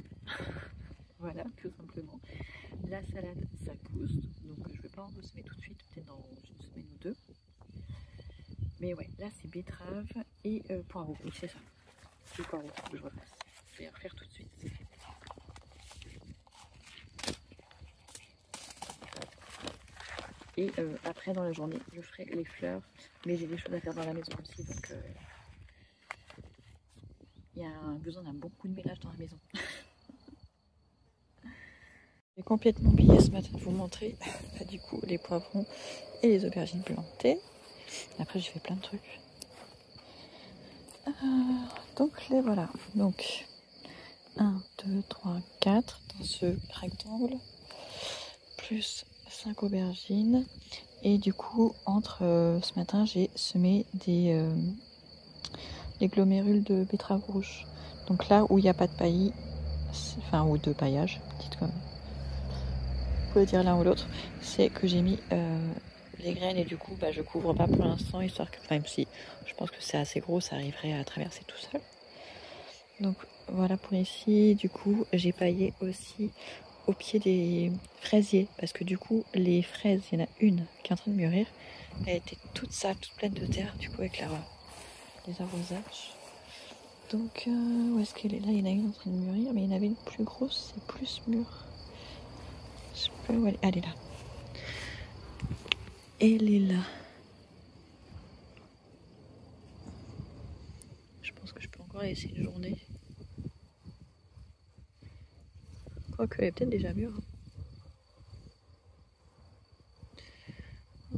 [SPEAKER 1] Voilà, tout simplement. La salade, ça pousse, donc je ne vais pas en ressemer tout de suite, peut-être dans une semaine ou 2. Mais ouais, là c'est betterave et poireaux. Oui, c'est ça. C'est le poireau que je repasse. Je vais refaire tout de suite. Et après dans la journée, je ferai les fleurs. Mais j'ai des choses à faire dans la maison aussi. Donc il y a besoin d'un bon coup de ménage dans la maison. J'ai complètement oublié ce matin de vous montrer du coup les poivrons et les aubergines plantées. Après j'ai fait plein de trucs. Donc les voilà. Donc 1, 2, 3, 4 dans ce rectangle. Plus 5 aubergines. Et du coup entre ce matin j'ai semé des glomérules de betterave rouge. Donc là où il n'y a pas de paillis, enfin ou de paillage, dites comme vous pouvez dire l'un ou l'autre, c'est que j'ai mis les graines et du coup je couvre pas pour l'instant, histoire que, même si je pense que c'est assez gros, ça arriverait à traverser tout seul. Donc voilà pour ici. Du coup j'ai paillé aussi au pied des fraisiers parce que du coup les fraises, il y en a une qui est en train de mûrir, elle était toute sale, toute pleine de terre du coup avec les arrosages. Donc où est-ce qu'elle est? Là il y en a une en train de mûrir, mais il y en avait une plus grosse, c'est plus mûr. Je sais pas où elle est. Elle est là. Elle est là. Je pense que je peux encore laisser une journée. Quoique elle est peut-être déjà mûre.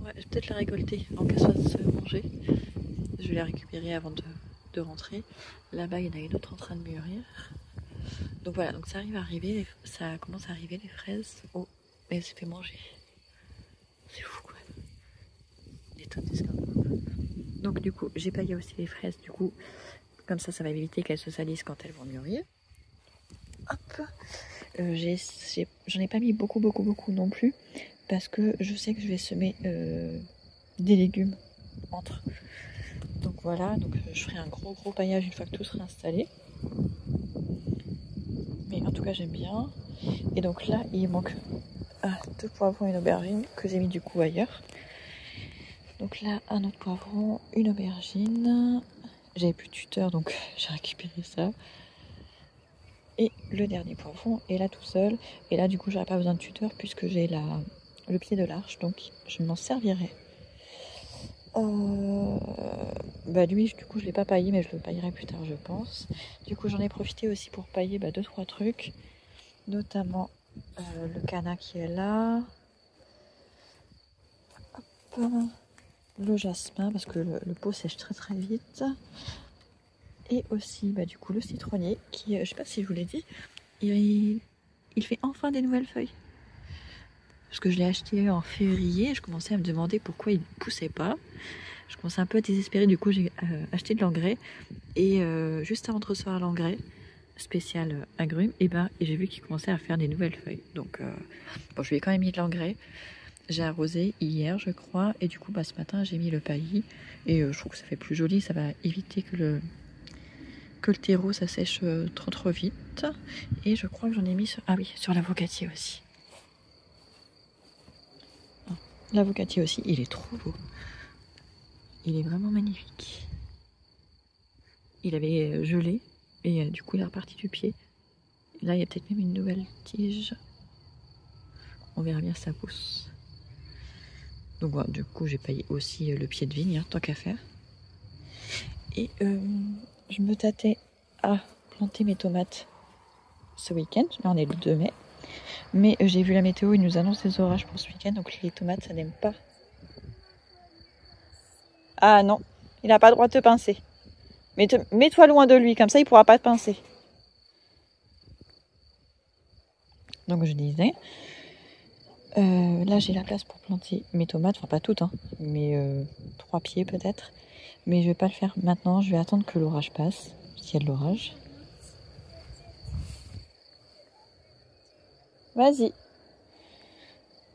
[SPEAKER 1] Ouais, je vais peut-être la récolter avant qu'elle soit se manger. Je vais la récupérer avant de rentrer. Là-bas, il y en a une autre en train de mûrir. Donc voilà, donc ça arrive à arriver, ça commence à arriver les fraises. Oh, mais elle s'est fait manger. C'est fou quoi. Des tonnes d'escargots. Donc du coup, j'ai paillé aussi les fraises. Du coup, comme ça va éviter qu'elles se salissent quand elles vont mûrir. Hop. J'en ai pas mis beaucoup non plus parce que je sais que je vais semer des légumes entre. Donc voilà, donc je ferai un gros paillage une fois que tout sera installé. Mais en tout cas j'aime bien. Et donc là il manque 2 poivrons et une aubergine que j'ai mis du coup ailleurs. Donc là un autre poivron, une aubergine. J'avais plus de tuteur donc j'ai récupéré ça. Et le dernier poivron est là tout seul. Et là du coup j'aurais pas besoin de tuteur puisque j'ai le pied de l'arche, donc je m'en servirai. Lui du coup je l'ai pas paillé, mais je le paillerai plus tard je pense. Du coup j'en ai profité aussi pour pailler 2-3 trucs, notamment le canna qui est là. Hop. Le jasmin parce que le pot sèche très vite. Et aussi du coup le citronnier qui, je sais pas si je vous l'ai dit, il fait enfin des nouvelles feuilles. Parce que je l'ai acheté en février, je commençais à me demander pourquoi il ne poussait pas. Je commençais un peu à désespérer, du coup j'ai acheté de l'engrais. Et juste avant de recevoir l'engrais spécial agrumes, et j'ai vu qu'il commençait à faire des nouvelles feuilles. Donc je lui ai quand même mis de l'engrais. J'ai arrosé hier je crois. Et du coup ce matin j'ai mis le paillis. Et je trouve que ça fait plus joli, ça va éviter que le terreau ça sèche trop vite. Et je crois que j'en ai mis sur l'avocatier aussi. L'avocatier aussi, il est trop beau. Il est vraiment magnifique. Il avait gelé et du coup il est reparti du pied. Là il y a peut-être même une nouvelle tige. On verra bien si ça pousse. Donc voilà, du coup j'ai paillé aussi le pied de vigne, tant qu'à faire. Et je me tâtais à planter mes tomates ce week-end. Là on est le 2 mai. Mais j'ai vu la météo, il nous annonce des orages pour ce week-end, donc les tomates ça n'aime pas. Ah non, il n'a pas le droit de te pincer. Mais mets-toi loin de lui, comme ça il ne pourra pas te pincer. Donc je disais, là j'ai la place pour planter mes tomates, enfin pas toutes, mais 3 pieds peut-être. Mais je vais pas le faire maintenant, je vais attendre que l'orage passe, s'il y a de l'orage. Vas-y.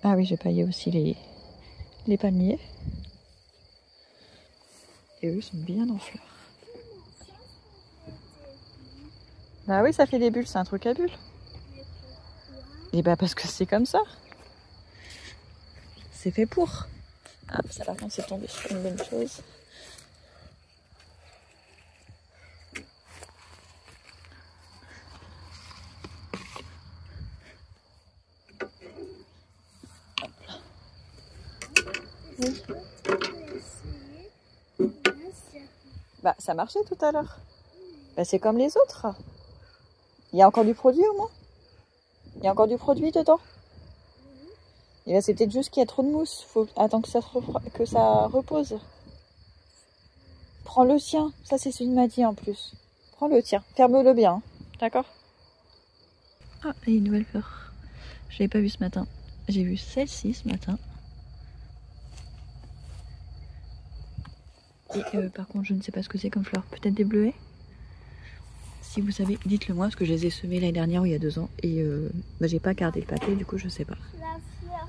[SPEAKER 1] Ah oui, j'ai paillé aussi les palmiers. Et eux sont bien en fleurs. Bah oui, ça fait des bulles, c'est un truc à bulles. Et parce que c'est comme ça. C'est fait pour. Ah, ça par contre c'est tombé sur une bonne chose. Bah, ça marchait tout à l'heure. Bah, c'est comme les autres. Il y a encore du produit au moins? Il y a encore du produit dedans? Et là, c'est peut-être juste qu'il y a trop de mousse. Faut attendre que ça repose. Prends le tien. Ça, c'est celui de m'a dit en plus. Prends le tien. Ferme-le bien. Hein. D'accord? Ah, et une nouvelle fleur. Je l'avais pas vue ce matin. J'ai vu celle-ci ce matin. Et par contre, je ne sais pas ce que c'est comme fleur. Peut-être des bleuets? Si vous savez, dites-le moi, parce que je les ai semés l'année dernière ou il y a 2 ans. Et bah, j'ai pas gardé le papier, du coup, je sais pas.
[SPEAKER 3] La fleur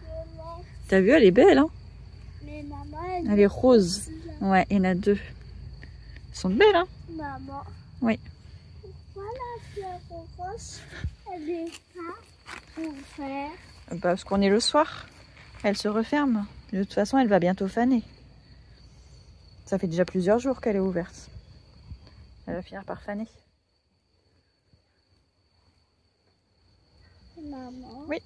[SPEAKER 3] violette.
[SPEAKER 1] T'as vu, elle est belle, hein?
[SPEAKER 3] Mais maman,
[SPEAKER 1] Elle est rose. Ouais, il y en a 2. Elles sont belles, hein?
[SPEAKER 3] Maman.
[SPEAKER 1] Oui.
[SPEAKER 3] Pourquoi la fleur rose, elle n'est pas ouverte?
[SPEAKER 1] Parce qu'on est le soir. Elle se referme. De toute façon, elle va bientôt faner. Ça fait déjà plusieurs jours qu'elle est ouverte. Elle va finir par faner.
[SPEAKER 3] Maman.
[SPEAKER 1] Oui.